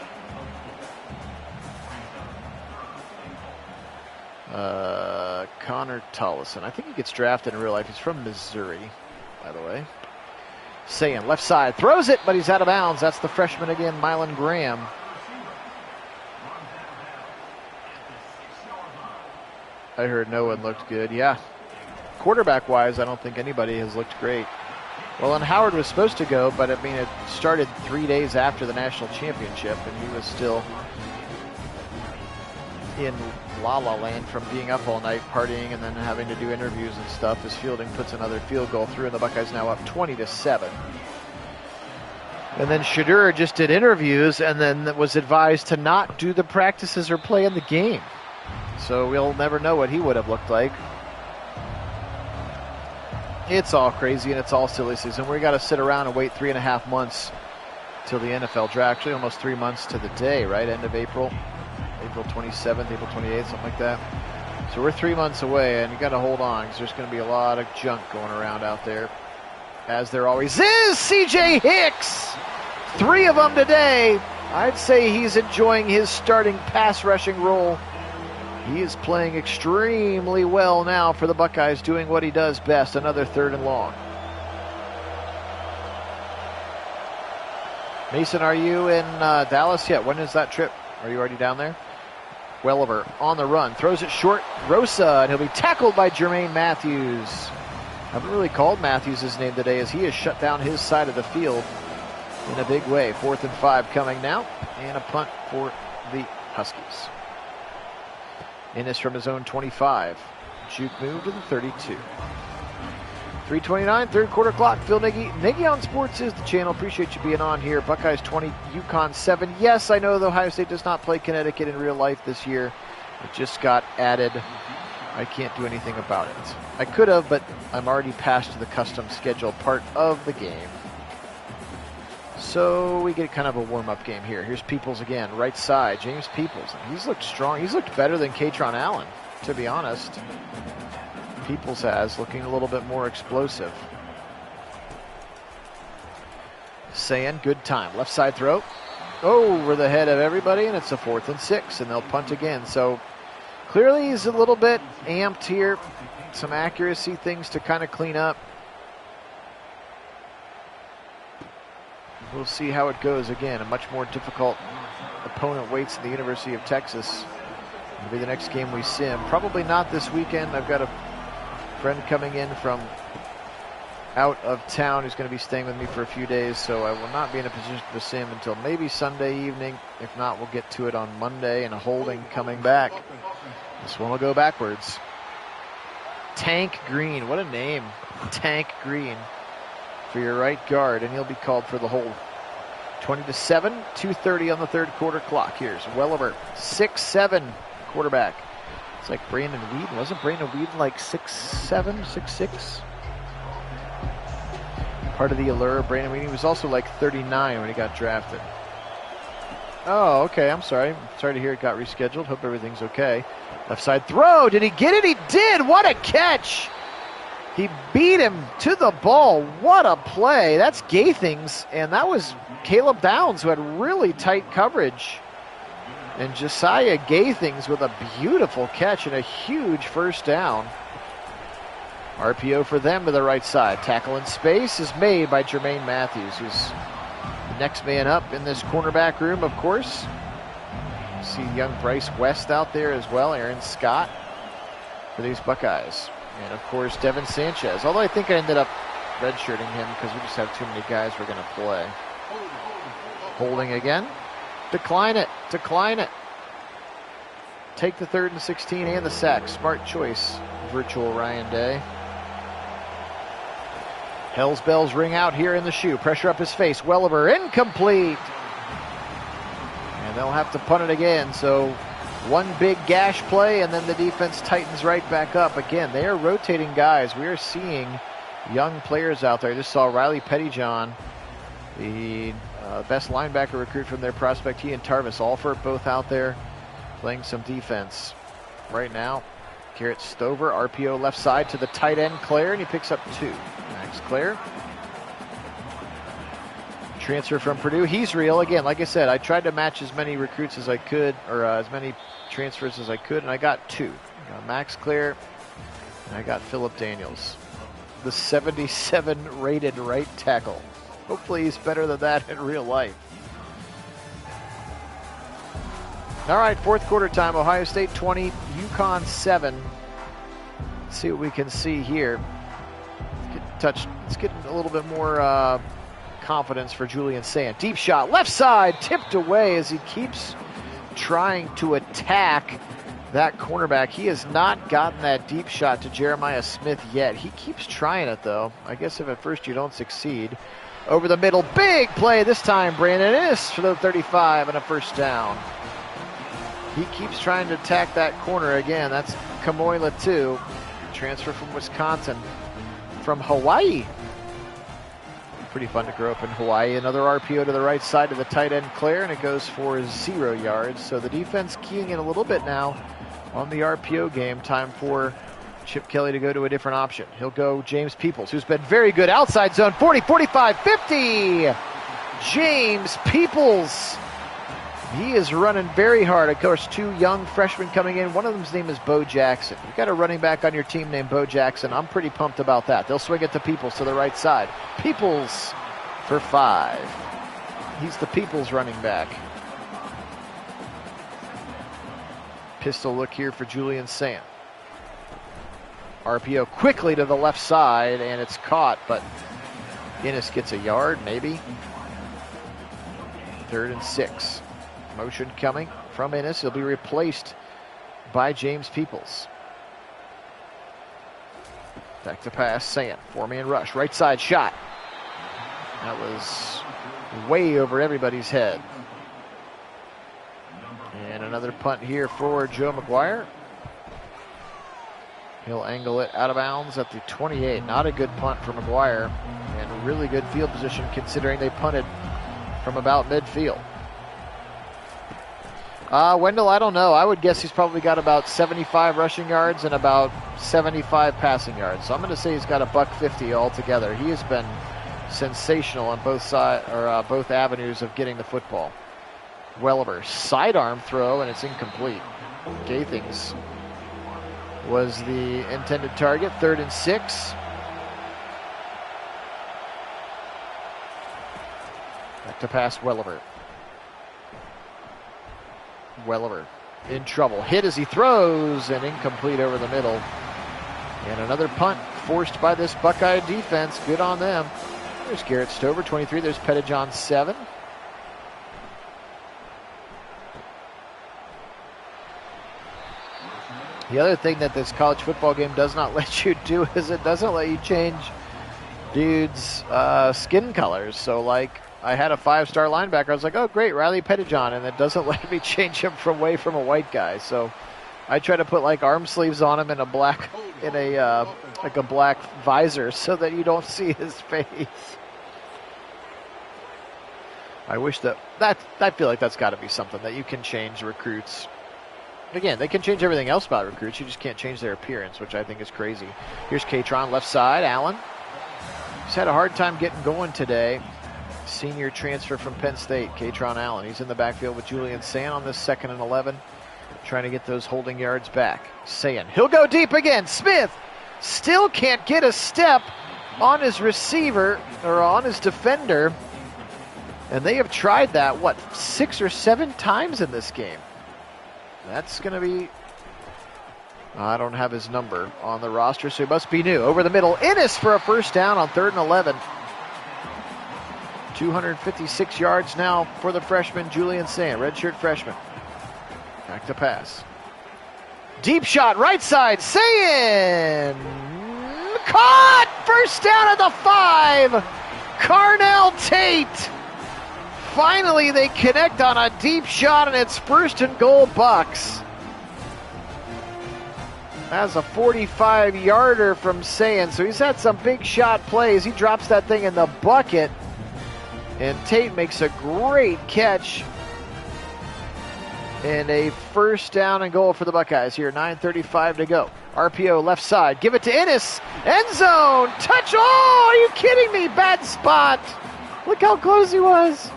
Connor Tollison. I think he gets drafted in real life. He's from Missouri, by the way. Sayan, left side, throws it, but he's out of bounds. That's the freshman again, Mylan Graham. I heard no one looked good. Yeah. Quarterback-wise, I don't think anybody has looked great. Well, and Howard was supposed to go, but I mean, it started 3 days after the national championship, and he was still in La La Land from being up all night partying and then having to do interviews and stuff as Fielding puts another field goal through, and the Buckeyes now up 20-7. And then Shadur just did interviews and then was advised to not do the practices or play in the game. So we'll never know what he would have looked like. It's all crazy and it's all silly season. We got to sit around and wait 3.5 months till the NFL draft. Actually, almost 3 months to the day, right? End of April. April 27th, April 28th, something like that. So we're 3 months away, and you got to hold on because there's going to be a lot of junk going around out there, as there always is. C.J. Hicks, 3 of them today. I'd say he's enjoying his starting pass rushing role. He is playing extremely well now for the Buckeyes, doing what he does best, another 3rd and long. Mason, are you in Dallas yet? When is that trip? Are you already down there? Welliver on the run, throws it short, Rosa, and he'll be tackled by Jermaine Matthews. Haven't really called Matthews his name today as he has shut down his side of the field in a big way. 4th and 5 coming now, and a punt for the Huskies. Innes from his own 25. Juke move to the 32. 3:29, third quarter clock. Phil Nagy. Nagy on Sports is the channel. Appreciate you being on here. Buckeyes 20, UConn 7. Yes, I know the Ohio State does not play Connecticut in real life this year. It just got added. I can't do anything about it. I could have, but I'm already past the custom schedule part of the game. So we get kind of a warm-up game here. Here's Peoples again, right side. James Peoples. He's looked strong. He's looked better than Katron Allen, to be honest. Peoples has, looking a little bit more explosive. Sand, good time. Left side throw. Over the head of everybody, and it's a 4th and 6, and they'll punt again. So clearly he's a little bit amped here. Some accuracy things to kind of clean up. We'll see how it goes. Again, a much more difficult opponent waits in the University of Texas. It'll be the next game we sim. Probably not this weekend. I've got a friend coming in from out of town who's going to be staying with me for a few days, so I will not be in a position to sim until maybe Sunday evening. If not, we'll get to it on Monday, and a holding coming back. This one will go backwards. Tank Green, what a name. Tank Green for your right guard, and he'll be called for the hold. 20-7, 2:30 on the third quarter clock. Here's Welliver, 6'7", quarterback. It's like Brandon Whedon. Wasn't Brandon Whedon like 6'7", 6'6"? Part of the allure of Brandon Whedon. He was also like 39 when he got drafted. Oh, okay, I'm sorry. Sorry to hear it got rescheduled. Hope everything's okay. Left side throw. Did he get it? He did. What a catch. He beat him to the ball. What a play. That's Gaithings, and that was Caleb Downs, who had really tight coverage. And Josiah Gaithings with a beautiful catch and a huge first down. RPO for them to the right side. Tackle in space is made by Jermaine Matthews, who's the next man up in this cornerback room, of course. You see young Bryce West out there as well, Aaron Scott for these Buckeyes. And, of course, Devin Sanchez. Although I think I ended up redshirting him because we just have too many guys we're going to play. Holding again. Decline it. Decline it. Take the 3rd and 16 and the sack. Smart choice, virtual Ryan Day. Hell's bells ring out here in the shoe. Pressure up his face. Welliver incomplete. And they'll have to punt it again. So one big gash play, and then the defense tightens right back up. Again, they are rotating guys. We are seeing young players out there. I just saw Riley Pettyjohn, the best linebacker recruit from their prospect. He and Tarvis Alford both out there playing some defense right now. Garrett Stover, RPO left side to the tight end, Claire, and he picks up 2. Max Claire. Transfer from Purdue. He's real. Again, like I said, I tried to match as many recruits as I could, or as many transfers as I could, and I got 2. I got Max Claire, and I got Philip Daniels, the 77 rated right tackle. Hopefully he's better than that in real life. All right, fourth quarter time. Ohio State 20, UConn 7. Let's see what we can see here. Let's get a little bit more confidence for Julian Sand. Deep shot, left side, tipped away as he keeps trying to attack that cornerback. He has not gotten that deep shot to Jeremiah Smith yet. He keeps trying it, though. I guess if at first you don't succeed. Over the middle, big play this time. Brandon Innes for the 35 and a first down. He keeps trying to attack that corner again. That's Kamoila, too. Transfer from Wisconsin. From Hawaii. Pretty fun to grow up in Hawaii. Another RPO to the right side of the tight end, Claire, and it goes for 0 yards. So the defense keying in a little bit now on the RPO game. Time for Chip Kelly to go to a different option. He'll go James Peoples, who's been very good outside zone. 40, 45, 50. James Peoples. He is running very hard. Of course, 2 young freshmen coming in. One of them's name is Bo Jackson. You've got a running back on your team named Bo Jackson. I'm pretty pumped about that. They'll swing it to Peoples to the right side. Peoples for 5. He's the Peoples running back. Pistol look here for Julian Sand. RPO quickly to the left side, and it's caught, but Innes gets a yard, maybe. 3rd and 6. Motion coming from Innes. He'll be replaced by James Peoples. Back to pass, Sand. 4-man rush, right side shot. That was way over everybody's head. And another punt here for Joe McGuire. He'll angle it out of bounds at the 28. Not a good punt for McGuire, and really good field position considering they punted from about midfield. Wendell, I don't know. I would guess he's probably got about 75 rushing yards and about 75 passing yards. So I'm going to say he's got $150 altogether. He has been sensational on both sides, or both avenues of getting the football. Welliver, sidearm throw, and it's incomplete. Gathings was the intended target. 3rd and 6. Back to pass, Welliver. Welliver in trouble. Hit as he throws, and incomplete over the middle. And another punt forced by this Buckeye defense. Good on them. There's Garrett Stover, 23. There's Pettijohn, 7. The other thing that this college football game does not let you do is it doesn't let you change dudes' skin colors. So, like, I had a 5-star linebacker. I was like, oh, great, Riley Pettijohn, and it doesn't let me change him from a white guy. So I try to put, like, arm sleeves on him and a black visor so that you don't see his face. I wish I feel like that's got to be something that you can change recruits. Again, they can change everything else about recruits. You just can't change their appearance, which I think is crazy. Here's Katron, left side. Allen. He's had a hard time getting going today. Senior transfer from Penn State, Katron Allen. He's in the backfield with Julian Sand on this 2nd and 11. Trying to get those holding yards back. Sand. He'll go deep again. Smith still can't get a step on his receiver or on his defender. And they have tried that, 6 or 7 times in this game. That's going to be... I don't have his number on the roster, so he must be new. Over the middle, Innes for a first down on 3rd and 11. 256 yards now for the freshman, Julian Sand, redshirt freshman. Back to pass. Deep shot, right side, Sand! Caught! First down at the 5! Carnell Tate! Finally, they connect on a deep shot, and it's 1st and goal Bucks. That's a 45-yarder from Sand, so he's had some big shot plays. He drops that thing in the bucket, and Tate makes a great catch. And a 1st down and goal for the Buckeyes here, 9:35 to go. RPO left side, give it to Innes, end zone, touch, oh, are you kidding me? Bad spot. Look how close he was.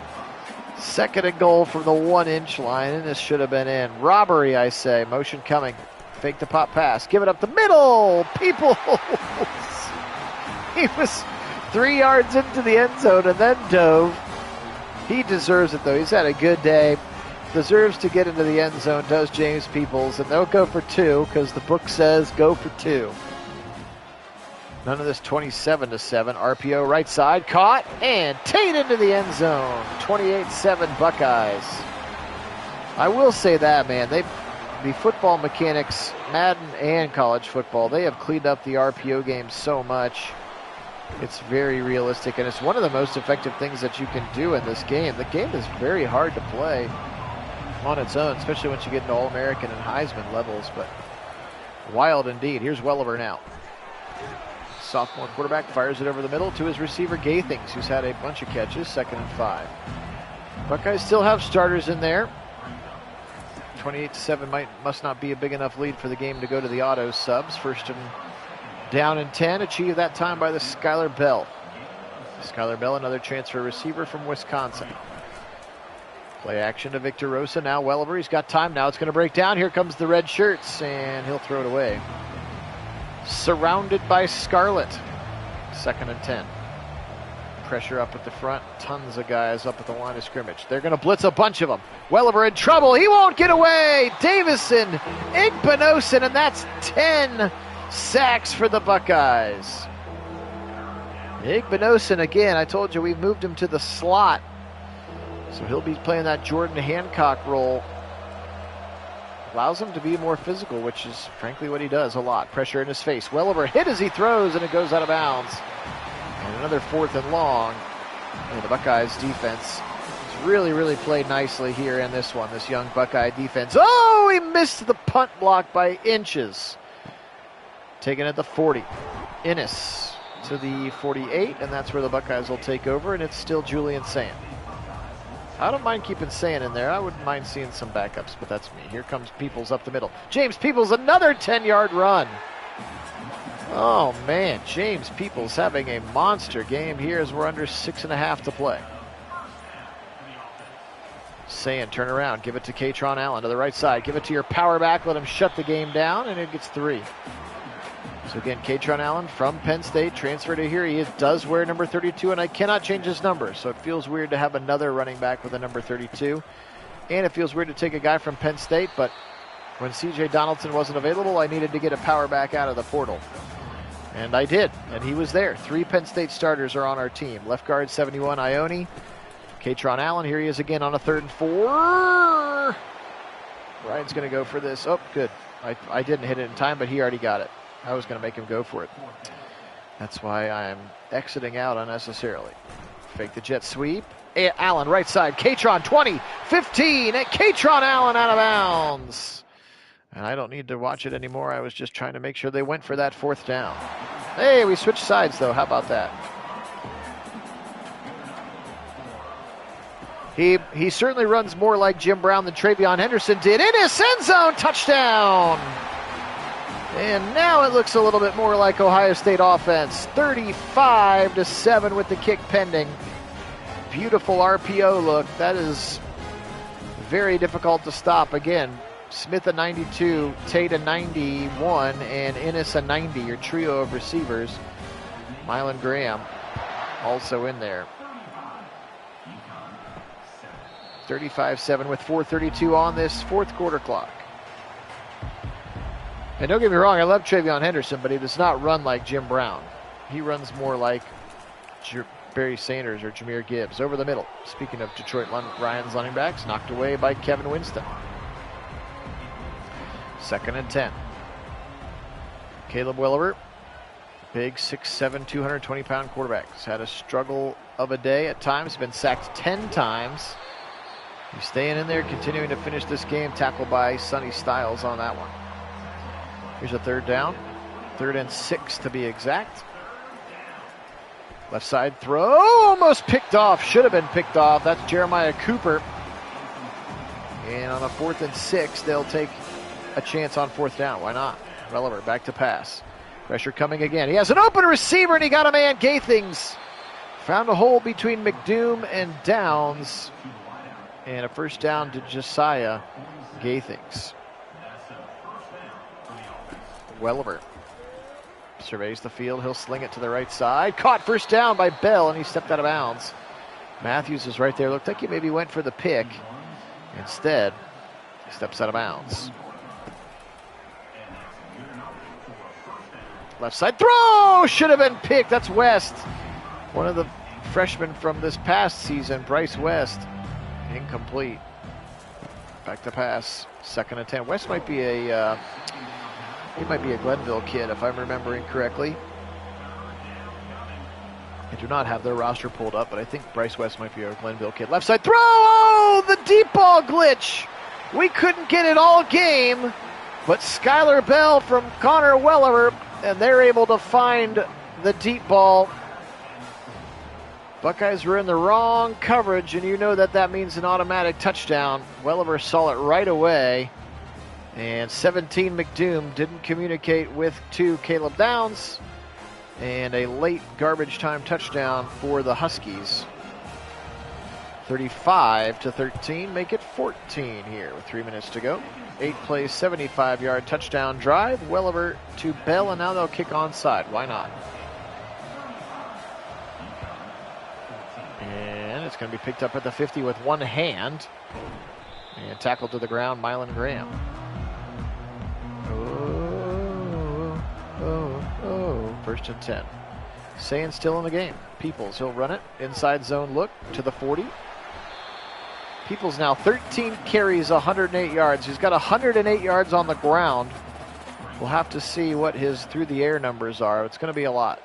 2nd and goal from the 1-inch line, and this should have been in. Robbery, I say. Motion coming. Fake the pop pass. Give it up the middle. Peoples. He was 3 yards into the end zone and then dove. He deserves it, though. He's had a good day. Deserves to get into the end zone, does James Peoples. And they'll go for 2 because the book says go for 2. None of this 27-7. RPO right side. Caught. And Tate into the end zone. 28-7 Buckeyes. I will say that, man. The football mechanics, Madden and college football, they have cleaned up the RPO game so much. It's very realistic, and it's one of the most effective things that you can do in this game. The game is very hard to play on its own, especially once you get into All-American and Heisman levels, but wild indeed. Here's Welliver now. Sophomore quarterback fires it over the middle to his receiver, Gathings, who's had a bunch of catches, 2nd and 5. Buckeyes still have starters in there. 28-7 must not be a big enough lead for the game to go to the auto subs. 1st and down and 10, achieved that time by the Skylar Bell. Skylar Bell, another transfer receiver from Wisconsin. Play action to Victor Rosa. Now Welliver, he's got time now. It's going to break down. Here comes the red shirts, and he'll throw it away. Surrounded by Scarlet. 2nd and 10. Pressure up at the front. Tons of guys up at the line of scrimmage. They're going to blitz a bunch of them. Welliver in trouble. He won't get away. Davison, Igbonosin, and that's 10 sacks for the Buckeyes. Igbinosin, again, I told you we've moved him to the slot. So he'll be playing that Jordan Hancock role. Allows him to be more physical, which is frankly what he does a lot. Pressure in his face. Welliver hit as he throws, and it goes out of bounds. And another 4th and long. And the Buckeyes defense has really played nicely here in this one, this young Buckeye defense. Oh, he missed the punt block by inches. Taken at the 40. Innes to the 48, and that's where the Buckeyes will take over, and it's still Julian Sand. I don't mind keeping Sand in there. I wouldn't mind seeing some backups, but that's me. Here comes Peoples up the middle. James Peoples, another 10-yard run. Oh, man, James Peoples having a monster game here as we're under 6.5 to play. Sand, turn around, give it to Katron Allen to the right side. Give it to your power back, let him shut the game down, and it gets 3. So again, Katron Allen from Penn State, transferred to here. He does wear number 32, and I cannot change his number. So it feels weird to have another running back with a number 32. And it feels weird to take a guy from Penn State, but when C.J. Donaldson wasn't available, I needed to get a power back out of the portal. And I did, and he was there. 3 Penn State starters are on our team. Left guard, 71, Ione. Katron Allen, here he is again on a 3rd and 4. Ryan's going to go for this. Oh, good. I didn't hit it in time, but he already got it. I was going to make him go for it. That's why I'm exiting out unnecessarily. Fake the jet sweep. Allen, right side. Katron, 20, 15, and Katron Allen out of bounds. And I don't need to watch it anymore. I was just trying to make sure they went for that 4th down. Hey, we switched sides, though. How about that? He certainly runs more like Jim Brown than Travion Henderson did. In his end zone, touchdown! And now it looks a little bit more like Ohio State offense. 35-7 with the kick pending. Beautiful RPO look. That is very difficult to stop. Again, Smith a 92, Tate a 91, and Innes a 90. Your trio of receivers. Mylan Graham also in there. 35-7 with 4:32 on this 4th quarter clock. And don't get me wrong, I love Travion Henderson, but he does not run like Jim Brown. He runs more like Barry Sanders or Jahmyr Gibbs over the middle. Speaking of Detroit Lions running backs, knocked away by Kevin Winston. 2nd and 10. Caleb Welliver, big 6'7", 220-pound quarterback. He's had a struggle of a day at times, been sacked 10 times. He's staying in there, continuing to finish this game, tackled by Sonny Styles on that one. Here's a 3rd down. 3rd and 6 to be exact. Left side throw, almost picked off. Should have been picked off. That's Jeremiah Cooper. And on a 4th and 6, they'll take a chance on 4th down. Why not? Welliver back to pass. Pressure coming again. He has an open receiver, and he got a man. Gaithings found a hole between McDoom and Downs. And a 1st down to Josiah Gaithings. Welliver surveys the field. He'll sling it to the right side. Caught 1st down by Bell, and he stepped out of bounds. Matthews is right there. Looked like he maybe went for the pick. Instead, he steps out of bounds. Left side throw! Should have been picked. That's West. One of the freshmen from this past season, Bryce West. Incomplete. Back to pass. 2nd and 10. West might be a Glenville kid, if I'm remembering correctly. I do not have their roster pulled up, but I think Bryce West might be a Glenville kid. Left side throw! Oh, the deep ball glitch! We couldn't get it all game, but Skylar Bell from Connor Welliver, and they're able to find the deep ball. Buckeyes were in the wrong coverage, and you know that means an automatic touchdown. Welliver saw it right away. And 17 McDoom didn't communicate with 2 Caleb Downs. And a late garbage time touchdown for the Huskies. 35-13, make it 14 here with 3 minutes to go. 8 plays, 75-yard touchdown drive. Welliver to Bell, and now they'll kick onside. Why not? And it's going to be picked up at the 50 with one hand. And tackled to the ground, Mylan Graham. First and 10. Sayin still in the game. Peoples, he'll run it. Inside zone look to the 40. Peoples now 13 carries, 108 yards. He's got 108 yards on the ground. We'll have to see what his through the air numbers are. It's going to be a lot.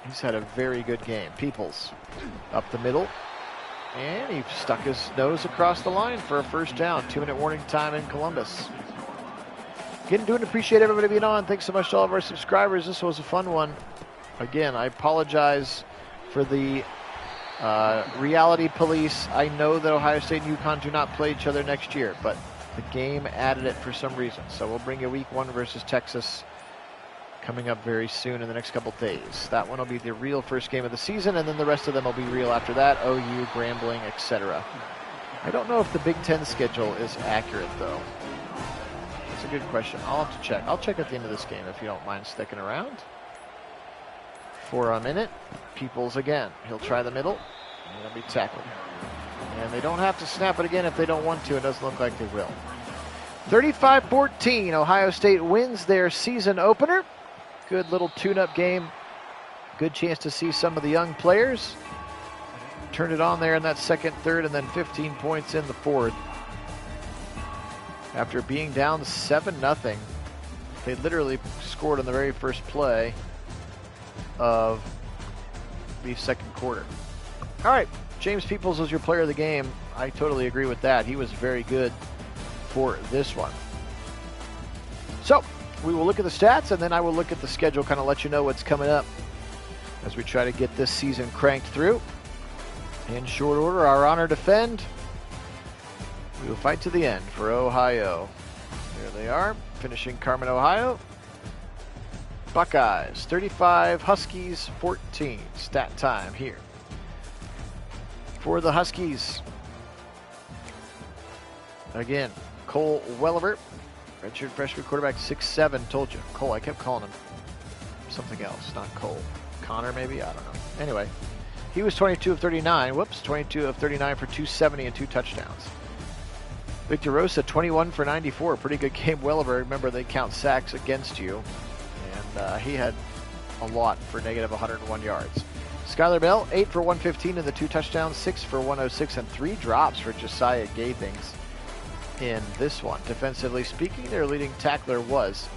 He's had a very good game. Peoples up the middle. And he stuck his nose across the line for a first down. 2-minute warning time in Columbus. Again, doing appreciate everybody being on. Thanks so much to all of our subscribers. This was a fun one. Again, I apologize for the reality police. I know that Ohio State and UConn do not play each other next year, but the game added it for some reason. So we'll bring you week 1 versus Texas coming up very soon in the next couple days. That one will be the real first game of the season, and then the rest of them will be real after that. OU, Grambling, etc. I don't know if the Big Ten schedule is accurate, though. That's a good question. I'll have to check. I'll check at the end of this game if you don't mind sticking around. For a minute. Peoples again. He'll try the middle, and he'll be tackled. And they don't have to snap it again if they don't want to. It doesn't look like they will. 35-14. Ohio State wins their season opener. Good little tune-up game. Good chance to see some of the young players. Turned it on there in that second, third, and then 15 points in the fourth. After being down 7-0, they literally scored on the very first play of the second quarter. All right, James Peoples was your player of the game. I totally agree with that. He was very good for this one. So we will look at the stats, and then I will look at the schedule, kind of let you know what's coming up as we try to get this season cranked through. In short order, our honor defend. We will fight to the end for Ohio. There they are, finishing Carmen, Ohio. Buckeyes 35, Huskies 14. Stat time here for the Huskies. Again, Cole Welliver, redshirt freshman quarterback, 6'7". Told you, Cole. I kept calling him something else, not Cole. Connor, maybe? I don't know. Anyway, he was 22 of 39. Whoops, 22 of 39 for 270 and 2 touchdowns. Victor Rosa, 21 for 94. Pretty good game. Welliver, remember they count sacks against you. And he had a lot for negative 101 yards. Skylar Bell, 8 for 115 and the 2 touchdowns, 6 for 106 and 3 drops for Josiah Gapings in this one. Defensively speaking, their leading tackler was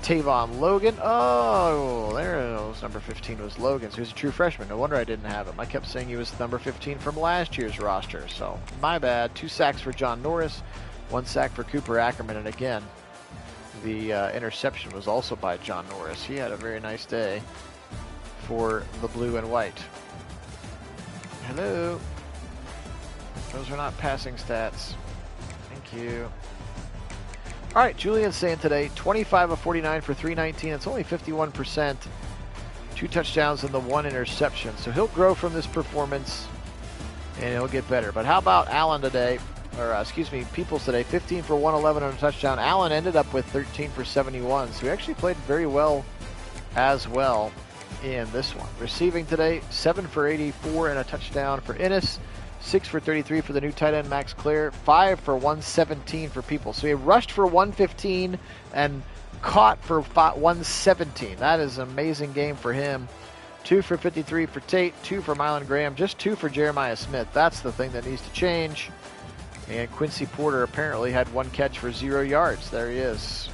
Tavon Logan. Oh, there it was. Number 15 was Logan, so he's a true freshman. No wonder I didn't have him. I kept saying he was number 15 from last year's roster, so my bad. 2 sacks for John Norris, 1 sack for Cooper Ackerman, and again, the interception was also by John Norris. He had a very nice day for the blue and white. Hello. Those are not passing stats. Thank you. All right, Julian's saying today, 25 of 49 for 319. It's only 51%. 2 touchdowns and the 1 interception. So he'll grow from this performance, and he'll get better. But how about Allen today? Peoples today, 15 for 111 on a touchdown. Allen ended up with 13 for 71, so he actually played very well as well in this one. Receiving today, 7 for 84 and a touchdown for Ennis, 6 for 33 for the new tight end Max Clare, 5 for 117 for Peoples. So he rushed for 115 and caught for 117. That is an amazing game for him. 2 for 53 for Tate, 2 for Mylan Graham, just 2 for Jeremiah Smith. That's the thing that needs to change. And Quincy Porter apparently had 1 catch for 0 yards. There he is.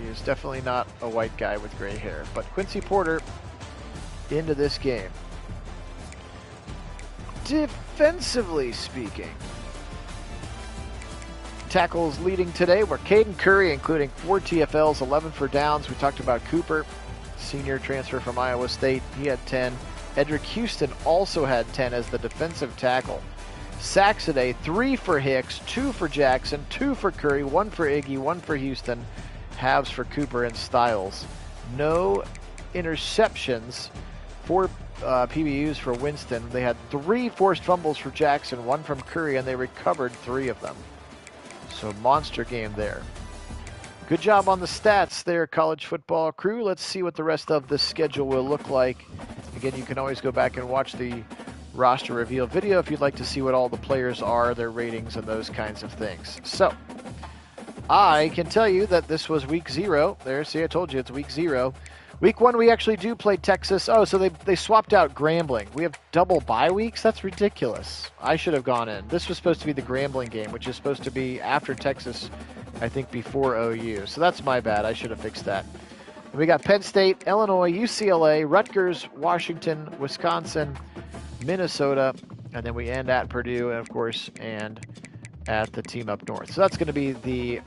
He is definitely not a white guy with gray hair. But Quincy Porter into this game. Defensively speaking, tackles leading today were Caden Curry, including 4 TFLs, 11 for downs. We talked about Cooper, senior transfer from Iowa State. He had 10. Edric Houston also had 10 as the defensive tackle. Sacks today, 3 for Hicks, 2 for Jackson, 2 for Curry, 1 for Iggy, 1 for Houston, halves for Cooper and Stiles. No interceptions for PBUs for Winston. They had 3 forced fumbles for Jackson, 1 from Curry, and they recovered 3 of them. So monster game there. Good job on the stats there, college football crew. Let's see what the rest of the schedule will look like. Again, you can always go back and watch the roster reveal video if you'd like to see what all the players are, their ratings, and those kinds of things. So, I can tell you that this was week 0. There, see, I told you it's week 0. Week 1, we actually do play Texas. Oh, so they swapped out Grambling. We have double bye weeks? That's ridiculous. I should have gone in. This was supposed to be the Grambling game, which is supposed to be after Texas, I think before OU. So that's my bad. I should have fixed that. And we got Penn State, Illinois, UCLA, Rutgers, Washington, Wisconsin, Minnesota, and then we end at Purdue, and of course, and at the team up north. So that's going to be the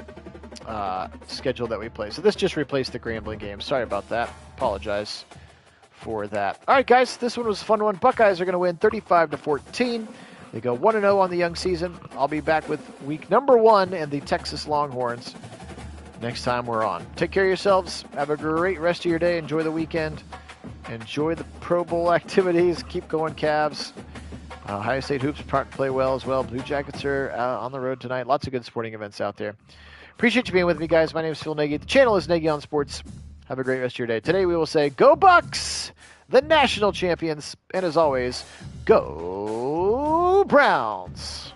schedule that we play. So this just replaced the Grambling game. Sorry about that. Apologize for that. All right, guys, this one was a fun one. Buckeyes are going to win 35-14. They go 1-0 on the young season. I'll be back with week number 1 and the Texas Longhorns next time we're on. Take care of yourselves. Have a great rest of your day. Enjoy the weekend. Enjoy the Pro Bowl activities. Keep going, Cavs. Ohio State Hoops play well as well. Blue Jackets are on the road tonight. Lots of good sporting events out there. Appreciate you being with me, guys. My name is Phil Nagy. The channel is Nagy on Sports. Have a great rest of your day. Today we will say, Go Bucks, the national champions. And as always, Go Browns.